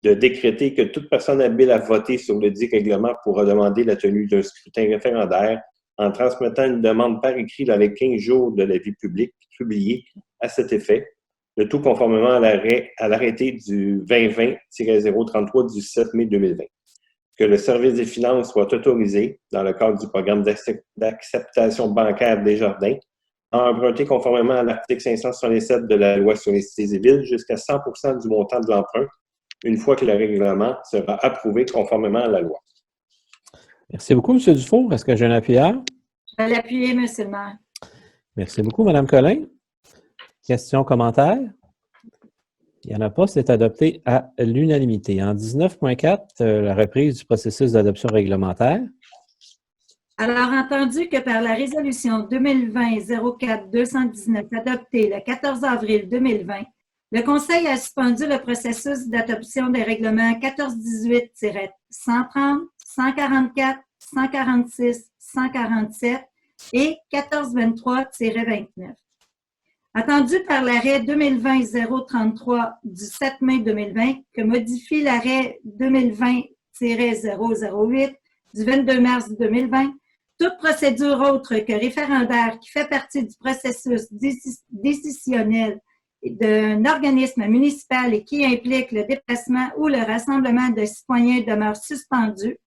De décréter que toute personne habile à voter sur le dit règlement pourra demander la tenue d'un scrutin référendaire en transmettant une demande par écrit dans les 15 jours de l'avis public publié à cet effet, le tout conformément à l'arrêté du 2020-033 du 7 mai 2020. Que le service des finances soit autorisé, dans le cadre du programme d'acceptation bancaire Desjardins, à emprunter conformément à l'article 567 de la loi sur les cités et villes jusqu'à 100% du montant de l'emprunt, une fois que le règlement sera approuvé conformément à la loi.
Merci beaucoup, M. Dufour. Est-ce que j'ai un appuyeur?
Je vais l'appuyer, M. le maire.
Merci beaucoup, Mme Collin. Questions, commentaires? Il n'y en a pas, c'est adopté à l'unanimité. En 19.4, la reprise du processus d'adoption réglementaire.
Alors, entendu que par la résolution 2020-04-219 adoptée le 14 avril 2020, le Conseil a suspendu le processus d'adoption des règlements 1418-130, 144, 146, 147 et 1423-29. Attendu par l'arrêt 2020-033 du 7 mai 2020, que modifie l'arrêt 2020-008 du 22 mars 2020, toute procédure autre que référendaire qui fait partie du processus décisionnel d'un organisme municipal et qui implique le déplacement ou le rassemblement de citoyens demeure suspendue,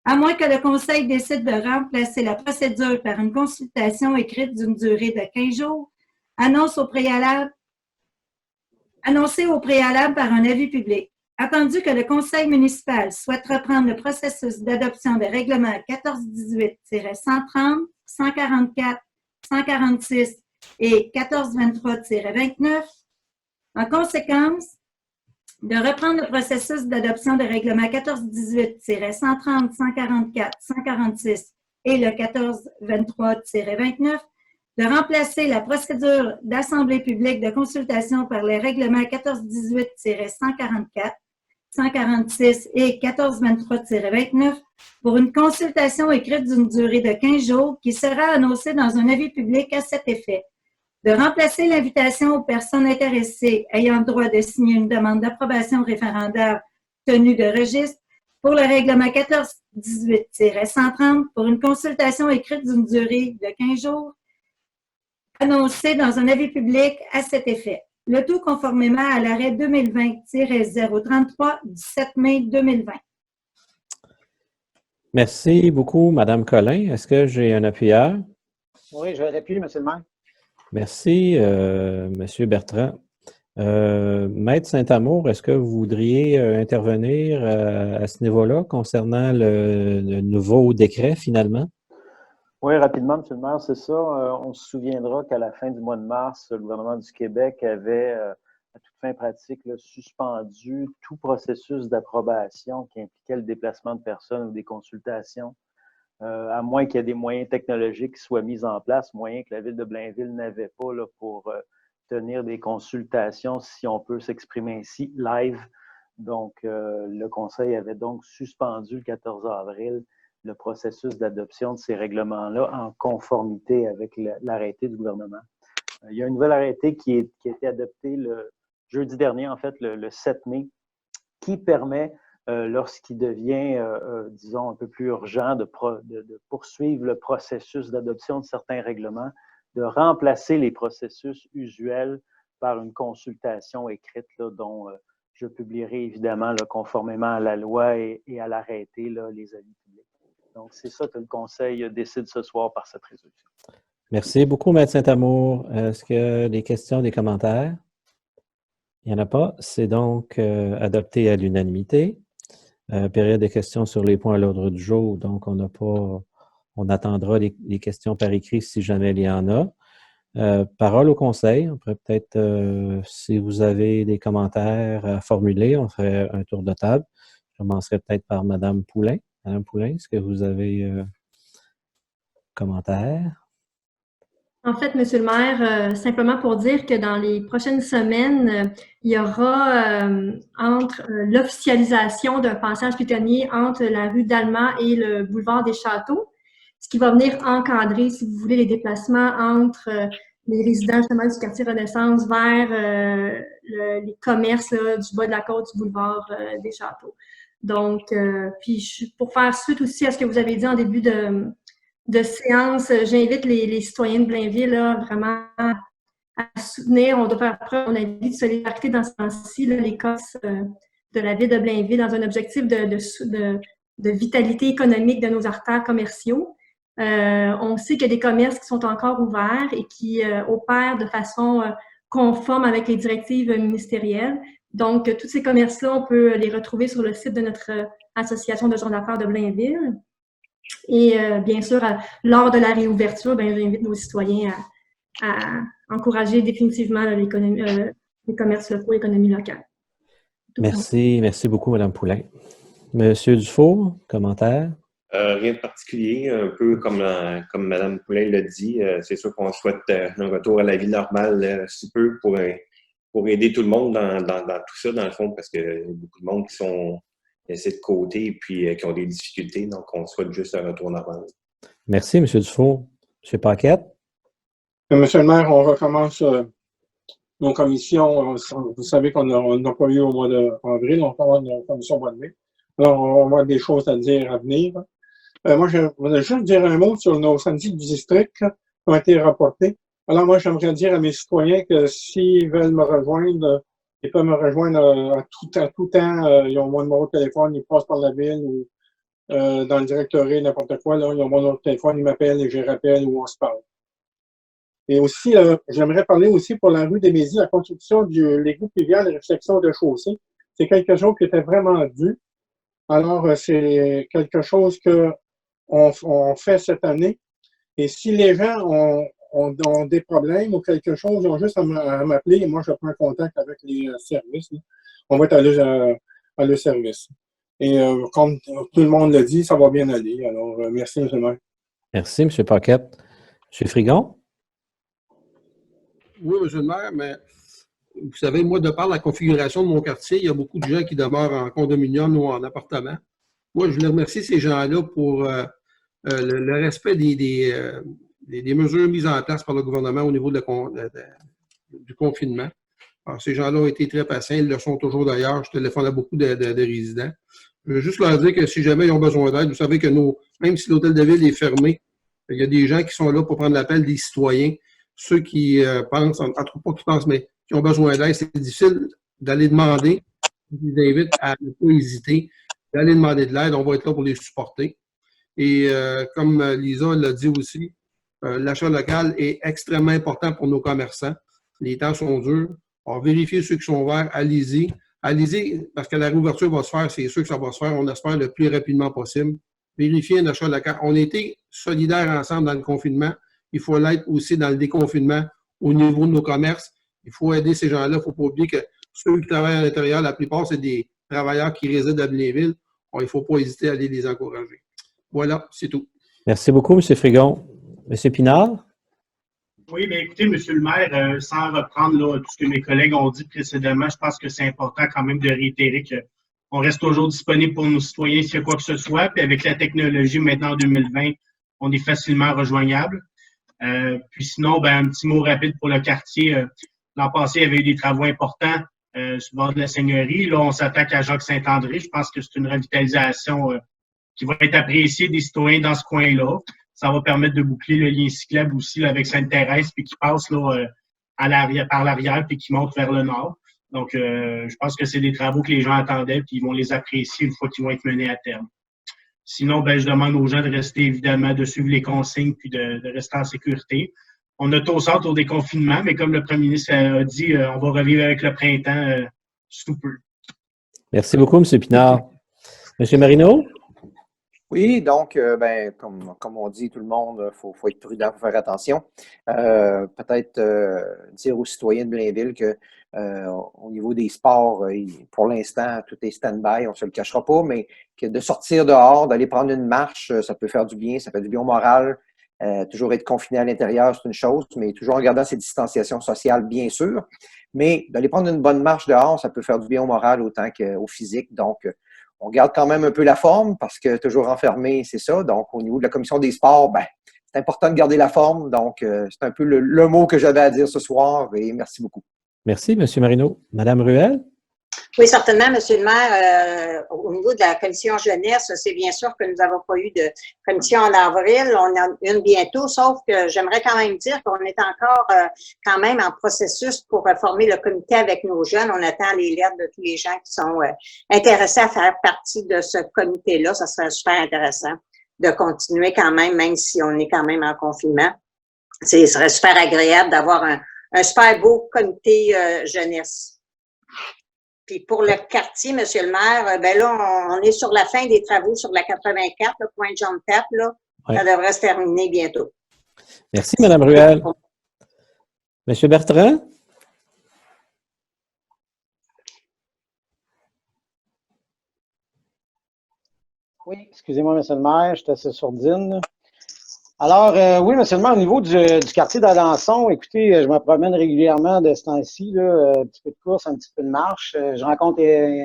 à moins que le Conseil décide de remplacer la procédure par une consultation écrite d'une durée de 15 jours, annoncée au préalable par un avis public. Attendu que le Conseil municipal souhaite reprendre le processus d'adoption des règlements 1418-130, 144, 146 et 1423-29, en conséquence, de reprendre le processus d'adoption des règlements 1418-130, 144, 146 et le 1423-29, de remplacer la procédure d'assemblée publique de consultation par les règlements 1418-144, 146 et 1423-29 pour une consultation écrite d'une durée de 15 jours qui sera annoncée dans un avis public à cet effet. De remplacer l'invitation aux personnes intéressées ayant le droit de signer une demande d'approbation référendaire tenue de registre pour le règlement 1418-130 pour une consultation écrite d'une durée de 15 jours annoncée dans un avis public à cet effet. Le tout conformément à l'arrêt 2020-033 du 7 mai 2020.
Merci beaucoup, Mme Collin. Est-ce que j'ai un appuyeur?
Oui, je vais l'appuyer, M. le maire.
Merci, M. Bertrand. Maître Saint-Amour, est-ce que vous voudriez intervenir à ce niveau-là concernant le nouveau décret, finalement?
Oui, rapidement, M. le maire, c'est ça. On se souviendra qu'à la fin du mois de mars, le gouvernement du Québec avait, à toute fin pratique, là, suspendu tout processus d'approbation qui impliquait le déplacement de personnes ou des consultations, à moins qu'il y ait des moyens technologiques qui soient mis en place, moyens que la Ville de Blainville n'avait pas là, pour tenir des consultations, si on peut s'exprimer ainsi, live. Donc, le Conseil avait donc suspendu le 14 avril le processus d'adoption de ces règlements-là en conformité avec l'arrêté du gouvernement. Il y a un nouvel arrêté qui a été adopté le jeudi dernier, en fait, le 7 mai, qui permet, lorsqu'il devient, disons, un peu plus urgent de poursuivre le processus d'adoption de certains règlements, de remplacer les processus usuels par une consultation écrite là, dont je publierai évidemment là, conformément à la loi et à l'arrêté les avis publics. Donc, c'est ça que le Conseil décide ce soir par cette résolution.
Merci beaucoup, Maître Saint-Amour. Est-ce qu'il y a des questions, des commentaires? Il n'y en a pas. C'est donc adopté à l'unanimité. Période de questions sur les points à l'ordre du jour. Donc, on attendra les questions par écrit si jamais il y en a. Parole au Conseil. On pourrait peut-être, si vous avez des commentaires à formuler, on ferait un tour de table. Je commencerai peut-être par Mme Poulin. Mme Poulin, est-ce que vous avez commentaires?
En fait, Monsieur le maire, simplement pour dire que dans les prochaines semaines, il y aura entre l'officialisation d'un passage piétonnier entre la rue d'Alma et le boulevard des Châteaux, ce qui va venir encadrer, si vous voulez, les déplacements entre les résidents justement du quartier Renaissance vers les commerces là, du bas de la côte du boulevard des Châteaux. Donc, puis pour faire suite aussi à ce que vous avez dit en début de séance, j'invite les citoyens de Blainville là, vraiment à soutenir. On doit faire preuve, à mon avis, de solidarité dans ce sens-ci, les COS de la ville de Blainville, dans un objectif de vitalité économique de nos artères commerciaux. On sait qu'il y a des commerces qui sont encore ouverts et qui opèrent de façon conforme avec les directives ministérielles. Donc, tous ces commerces-là, on peut les retrouver sur le site de notre association de gens d'affaires de Blainville. Et bien sûr, lors de la réouverture, j'invite nos citoyens à encourager définitivement les commerces locaux, l'économie locale.
Merci beaucoup, Mme Poulin. Monsieur Dufour, commentaire?
Rien de particulier, un peu comme Mme Poulin l'a dit. C'est sûr qu'on souhaite un retour à la vie normale si peu pour aider tout le monde dans tout ça, dans le fond, parce qu'il y a beaucoup de monde qui sont laissés de côté et puis qui ont des difficultés. Donc, on souhaite juste un retour normal.
Merci, M. Dufour. M. Paquette?
Monsieur le maire, on recommence nos commissions. Vous savez qu'on n'a pas eu au mois d'avril, on va avoir une commission au mois de mai. Alors, on va avoir des choses à dire à venir. Moi, je voudrais juste dire un mot sur nos samedis du district qui ont été rapportés. Alors, moi, j'aimerais dire à mes citoyens que s'ils veulent me rejoindre, ils peuvent me rejoindre à tout temps. Ils ont mon numéro de téléphone, ils passent par la ville ou dans le directorat, n'importe quoi. Là, ils ont mon numéro de téléphone, ils m'appellent et je rappelle ou on se parle. Et aussi, j'aimerais parler aussi pour la rue des Mésis, la construction du l'égout pluvial et réflexion de chaussée. C'est quelque chose qui était vraiment dû. Alors, c'est quelque chose qu'on fait cette année. Et si les gens ont des problèmes ou quelque chose, ils ont juste à m'appeler et moi, je prends contact avec les services. Là. On va être à le service. Et comme tout le monde l'a dit, ça va bien aller. Alors, merci, M. le maire.
Merci, M. Paquette. M. Frigon?
Oui, M. le maire, mais vous savez, moi, de par la configuration de mon quartier, il y a beaucoup de gens qui demeurent en condominium ou en appartement. Moi, je voulais remercier ces gens-là pour le respect des mesures mises en place par le gouvernement au niveau du confinement. Alors, ces gens-là ont été très patients, ils le sont toujours d'ailleurs. Je téléphone à beaucoup de résidents. Je veux juste leur dire que si jamais ils ont besoin d'aide, vous savez que même si l'hôtel de ville est fermé, il y a des gens qui sont là pour prendre l'appel des citoyens. Ceux qui pensent, en tout cas pas qui pensent, mais qui ont besoin d'aide, c'est difficile d'aller demander. Je les invite à ne pas hésiter, d'aller demander de l'aide. On va être là pour les supporter. Et comme Lisa l'a dit aussi, l'achat local est extrêmement important pour nos commerçants. Les temps sont durs. Alors, vérifiez ceux qui sont ouverts. Allez-y. Allez-y, parce que la réouverture va se faire, c'est sûr que ça va se faire. On espère le plus rapidement possible. Vérifiez un achat local. On a été solidaires ensemble dans le confinement. Il faut l'être aussi dans le déconfinement au niveau de nos commerces. Il faut aider ces gens-là. Il ne faut pas oublier que ceux qui travaillent à l'intérieur, la plupart, c'est des travailleurs qui résident à Blainville. Alors, il ne faut pas hésiter à aller les encourager. Voilà, c'est tout.
Merci beaucoup, M. Frigon. M. Pinard?
Oui, bien écoutez, M. le maire, sans reprendre là, tout ce que mes collègues ont dit précédemment, je pense que c'est important quand même de réitérer qu'on reste toujours disponible pour nos citoyens s'il y a quoi que ce soit. Puis avec la technologie maintenant en 2020, on est facilement rejoignable. Puis sinon, ben, un petit mot rapide pour le quartier. L'an passé, il y avait eu des travaux importants sur le bord de la Seigneurie. Là, on s'attaque à Jacques-Saint-André. Je pense que c'est une revitalisation qui va être appréciée des citoyens dans ce coin-là. Ça va permettre de boucler le lien cyclable aussi là, avec Sainte-Thérèse, puis qui passe là, par l'arrière, puis qui monte vers le nord. Donc, je pense que c'est des travaux que les gens attendaient, puis ils vont les apprécier une fois qu'ils vont être menés à terme. Sinon, ben, je demande aux gens de rester, évidemment, de suivre les consignes puis de rester en sécurité. On a tous hâte au déconfinement, mais comme le premier ministre a dit, on va revivre avec le printemps sous peu.
Merci beaucoup, M. Pinard. M. Marino?
Oui, donc, comme on dit tout le monde, faut être prudent, faut faire attention. Peut-être dire aux citoyens de Blainville que au niveau des sports, pour l'instant, tout est stand-by, on ne se le cachera pas, mais que de sortir dehors, d'aller prendre une marche, ça peut faire du bien, ça fait du bien au moral. Toujours être confiné à l'intérieur, c'est une chose, mais toujours en gardant ces distanciations sociales, bien sûr. Mais d'aller prendre une bonne marche dehors, ça peut faire du bien au moral autant qu'au physique. Donc, on garde quand même un peu la forme parce que toujours enfermé, c'est ça. Donc, au niveau de la commission des sports, ben, c'est important de garder la forme. Donc, c'est un peu le mot que j'avais à dire ce soir et merci beaucoup.
Merci, M. Marino. Madame Ruel?
Oui, certainement, Monsieur le maire. Au niveau de la commission jeunesse, c'est bien sûr que nous n'avons pas eu de commission en avril. On en a une bientôt, sauf que j'aimerais quand même dire qu'on est encore quand même en processus pour former le comité avec nos jeunes. On attend les lettres de tous les gens qui sont intéressés à faire partie de ce comité-là. Ça serait super intéressant de continuer quand même si on est quand même en confinement. Ce serait super agréable d'avoir un super beau comité jeunesse. Puis pour le quartier, Monsieur le maire, ben là, on est sur la fin des travaux sur la 84, le point John Tapp, là.
Oui.
Ça devrait se terminer bientôt.
Merci, Mme Ruel. Monsieur Bertrand?
Oui, excusez-moi, M. le maire, j'étais assez sourdine. Alors, oui, M. le maire, au niveau du quartier d'Alençon, écoutez, je me promène régulièrement de ce temps-ci, là, un petit peu de course, un petit peu de marche. Je rencontre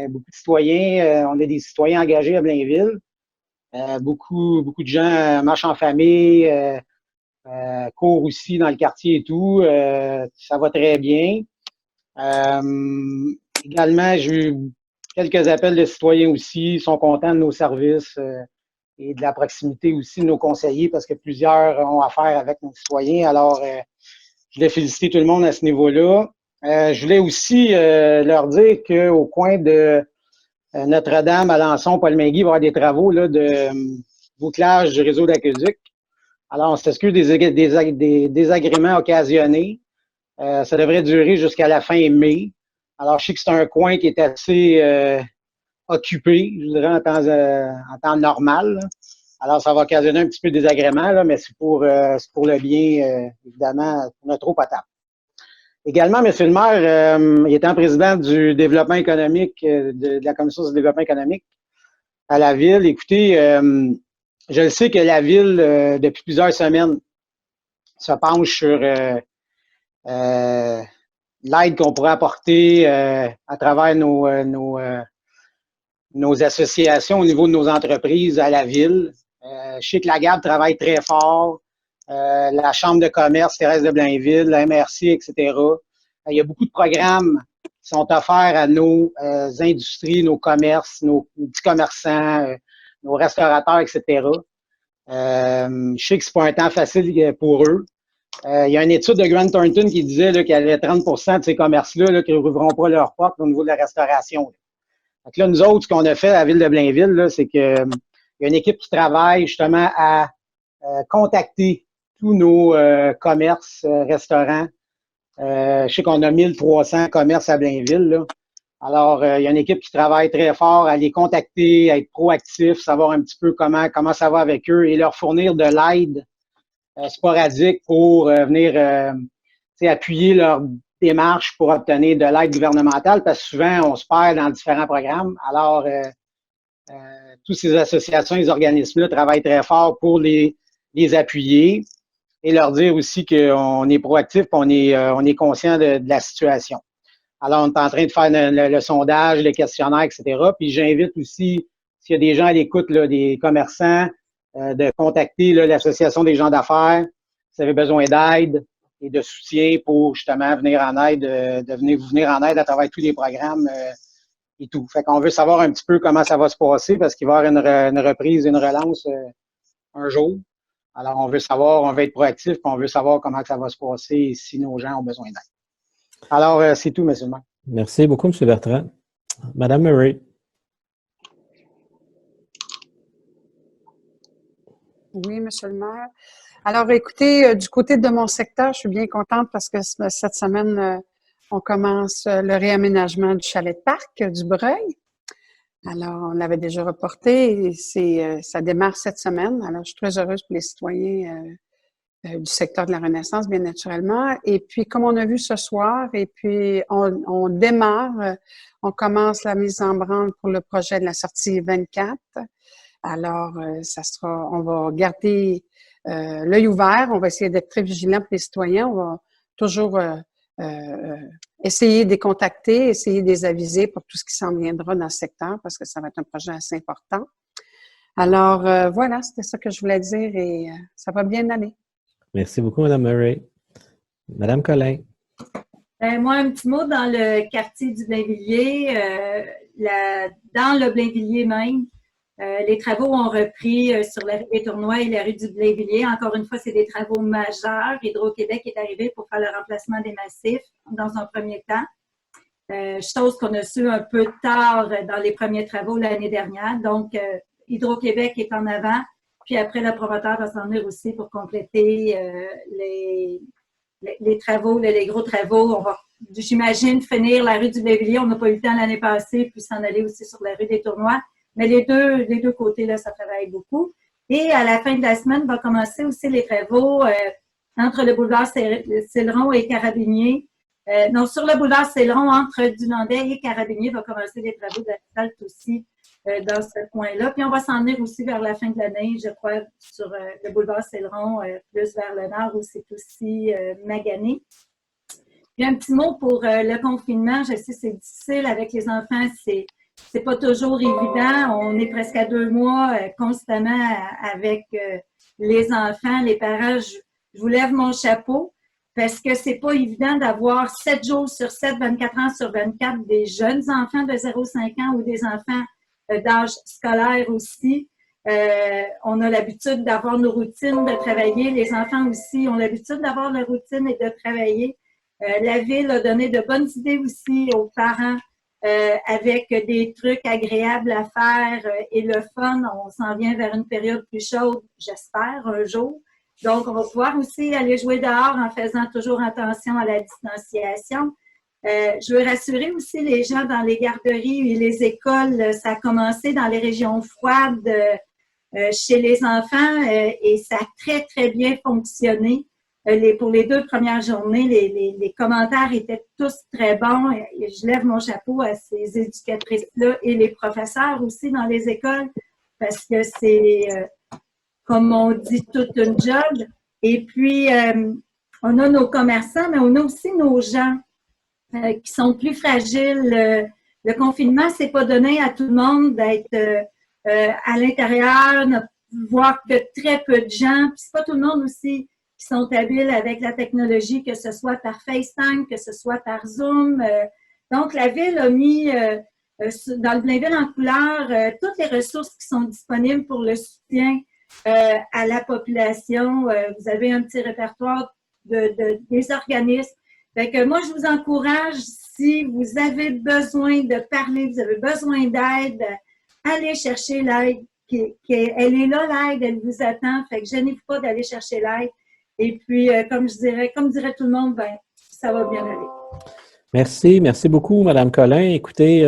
beaucoup de citoyens. On a des citoyens engagés à Blainville. Beaucoup de gens marchent en famille, courent aussi dans le quartier et tout. Ça va très bien. Également, j'ai eu quelques appels de citoyens aussi. Ils sont contents de nos services et de la proximité aussi de nos conseillers parce que plusieurs ont affaire avec nos citoyens. Alors, je voulais féliciter tout le monde à ce niveau-là. Je voulais aussi leur dire qu'au coin de Notre-Dame, Alençon, Paul-Mégui, il va y avoir des travaux là, de bouclage du réseau d'aqueduc. Alors, on s'excuse des désagréments occasionnés. Ça devrait durer jusqu'à la fin mai. Alors, je sais que c'est un coin qui est assez occupé, je dirais, en temps normal. Là. Alors, ça va occasionner un petit peu de désagrément, là, mais c'est pour le bien, évidemment, pour notre eau potable. Également, M. le maire, étant président du développement économique, de la commission du développement économique à la ville, écoutez, je le sais que la ville, depuis plusieurs semaines, se penche sur l'aide qu'on pourrait apporter à travers nos associations au niveau de nos entreprises à la ville. Je sais que la GAB travaille très fort, la Chambre de commerce Thérèse de Blainville, la MRC, etc. Il y a beaucoup de programmes qui sont offerts à nos industries, nos commerces, nos petits commerçants, nos restaurateurs, etc. Je sais que c'est pas un temps facile pour eux. Il y a une étude de Grant Thornton qui disait qu'il y avait 30% de ces commerces-là là, qui ne rouvriront pas leurs portes au niveau de la restauration. Donc là, nous autres, ce qu'on a fait à la ville de Blainville, c'est qu'il y a une équipe qui travaille justement à contacter tous nos commerces, restaurants. Je sais qu'on a 1300 commerces à Blainville. Là. Alors, il y a une équipe qui travaille très fort à les contacter, à être proactif, savoir un petit peu comment ça va avec eux et leur fournir de l'aide sporadique pour venir appuyer leur démarche pour obtenir de l'aide gouvernementale parce que souvent, on se perd dans différents programmes. Alors, toutes ces associations, les organismes-là travaillent très fort pour les appuyer et leur dire aussi qu'on est proactif, on est conscient de la situation. Alors, on est en train de faire le sondage, le questionnaire, etc. Puis j'invite aussi, s'il y a des gens à l'écoute, des commerçants, de contacter l'Association des gens d'affaires si vous avez besoin d'aide et de soutien pour justement venir en aide, vous venir en aide à travers tous les programmes et tout. Fait qu'on veut savoir un petit peu comment ça va se passer parce qu'il va y avoir une reprise, une relance un jour. Alors, on veut être proactif, puis on veut savoir comment ça va se passer si nos gens ont besoin d'aide. Alors, c'est tout, M. le maire.
Merci beaucoup, M. Bertrand. Mme Murray.
Oui, M. le maire. Alors, écoutez, du côté de mon secteur, je suis bien contente parce que cette semaine, on commence le réaménagement du chalet de parc du Breuil. Alors, on l'avait déjà reporté et ça démarre cette semaine. Alors, je suis très heureuse pour les citoyens du secteur de la Renaissance, bien naturellement. Et puis, comme on a vu ce soir, et puis on démarre, on commence la mise en branle pour le projet de la sortie 24. Alors, on va garder l'œil ouvert. On va essayer d'être très vigilants pour les citoyens. On va toujours essayer de les contacter, essayer de les aviser pour tout ce qui s'en viendra dans le secteur parce que ça va être un projet assez important. Alors, voilà, c'était ça que je voulais dire et ça va bien aller.
Merci beaucoup, Mme Murray. Mme Collin.
Moi, un petit mot dans le quartier du Blainvilliers. Dans le Blainvilliers même, les travaux ont repris sur la rue des Tournois et la rue du Blainvilliers. Encore une fois, c'est des travaux majeurs. Hydro-Québec est arrivé pour faire le remplacement des massifs dans un premier temps. Chose qu'on a su un peu tard dans les premiers travaux l'année dernière. Donc, Hydro-Québec est en avant. Puis après, le promoteur va s'en venir aussi pour compléter les travaux, les gros travaux. On va, j'imagine, finir la rue du Blainvilliers. On n'a pas eu le temps l'année passée, puis s'en aller aussi sur la rue des Tournois. Mais les deux côtés, là, ça travaille beaucoup. Et à la fin de la semaine, va commencer aussi les travaux entre le boulevard Céleron et Carabinier. Non, sur le boulevard Céleron, entre Dunanday et Carabinier, va commencer les travaux d'asphalte aussi dans ce coin-là. Puis on va s'en venir aussi vers la fin de l'année, je crois, sur le boulevard Céleron, plus vers le nord, où c'est aussi magané. Puis un petit mot pour le confinement. Je sais, c'est difficile avec les enfants, c'est pas toujours évident. On est presque à 2 mois constamment avec les enfants, les parents. Je vous lève mon chapeau parce que c'est pas évident d'avoir 7 jours sur 7, 24 heures sur 24 des jeunes enfants de 0-5 ans ou des enfants d'âge scolaire aussi. On a l'habitude d'avoir nos routines de travailler. Les enfants aussi ont l'habitude d'avoir leur routine et de travailler. La Ville a donné de bonnes idées aussi aux parents avec des trucs agréables à faire et le fun. On s'en vient vers une période plus chaude, j'espère, un jour. Donc, on va pouvoir aussi aller jouer dehors en faisant toujours attention à la distanciation. Je veux rassurer aussi les gens dans les garderies et les écoles. Ça a commencé dans les régions froides chez les enfants et ça a très, très bien fonctionné. Pour les 2 premières journées, les commentaires étaient tous très bons. Et je lève mon chapeau à ces éducatrices-là et les professeurs aussi dans les écoles parce que c'est, comme on dit, toute une job. Et puis, on a nos commerçants, mais on a aussi nos gens qui sont plus fragiles. Le confinement, c'est pas donné à tout le monde d'être à l'intérieur, ne voir que très peu de gens. Puis c'est pas tout le monde aussi qui sont habiles avec la technologie, que ce soit par FaceTime, que ce soit par Zoom. Donc, la Ville a mis dans le Blainville en couleur toutes les ressources qui sont disponibles pour le soutien à la population. Vous avez un petit répertoire des organismes. Fait que moi, je vous encourage, si vous avez besoin de parler, vous avez besoin d'aide, allez chercher l'aide. Elle est là, l'aide, elle vous attend. Fait que gênez-vous pas d'aller chercher l'aide. Et puis, comme dirait tout le monde, ben, ça va bien aller.
Merci. Merci beaucoup, Mme Collin. Écoutez,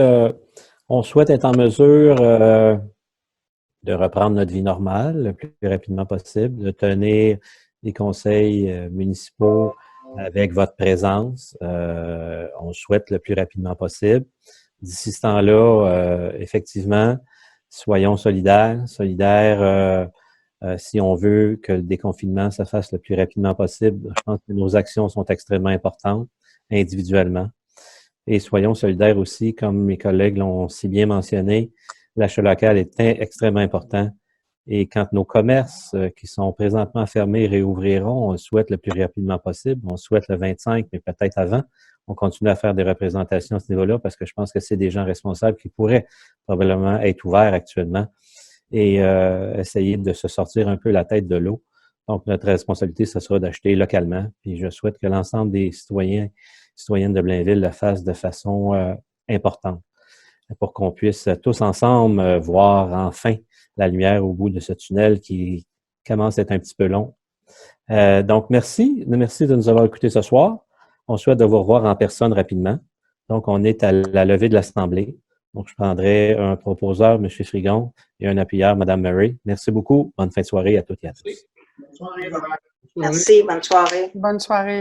on souhaite être en mesure de reprendre notre vie normale le plus rapidement possible, de tenir les conseils municipaux avec votre présence. On souhaite le plus rapidement possible. D'ici ce temps-là, effectivement, soyons solidaires. Si on veut que le déconfinement se fasse le plus rapidement possible, je pense que nos actions sont extrêmement importantes individuellement. Et soyons solidaires aussi, comme mes collègues l'ont si bien mentionné, l'achat local est extrêmement important. Et quand nos commerces qui sont présentement fermés réouvriront, on le souhaite le plus rapidement possible. On le souhaite le 25, mais peut-être avant. On continue à faire des représentations à ce niveau-là parce que je pense que c'est des gens responsables qui pourraient probablement être ouverts actuellement et essayer de se sortir un peu la tête de l'eau. Donc, notre responsabilité, ce sera d'acheter localement. Puis je souhaite que l'ensemble des citoyennes de Blainville le fassent de façon importante pour qu'on puisse tous ensemble voir enfin la lumière au bout de ce tunnel qui commence à être un petit peu long. Donc, merci de nous avoir écoutés ce soir. On souhaite de vous revoir en personne rapidement. Donc, on est à la levée de l'Assemblée. Donc, je prendrai un proposeur, M. Frigon, et un appuyeur, Mme Murray. Merci beaucoup. Bonne fin de soirée à toutes et à tous.
Merci, bonne soirée.
Bonne soirée.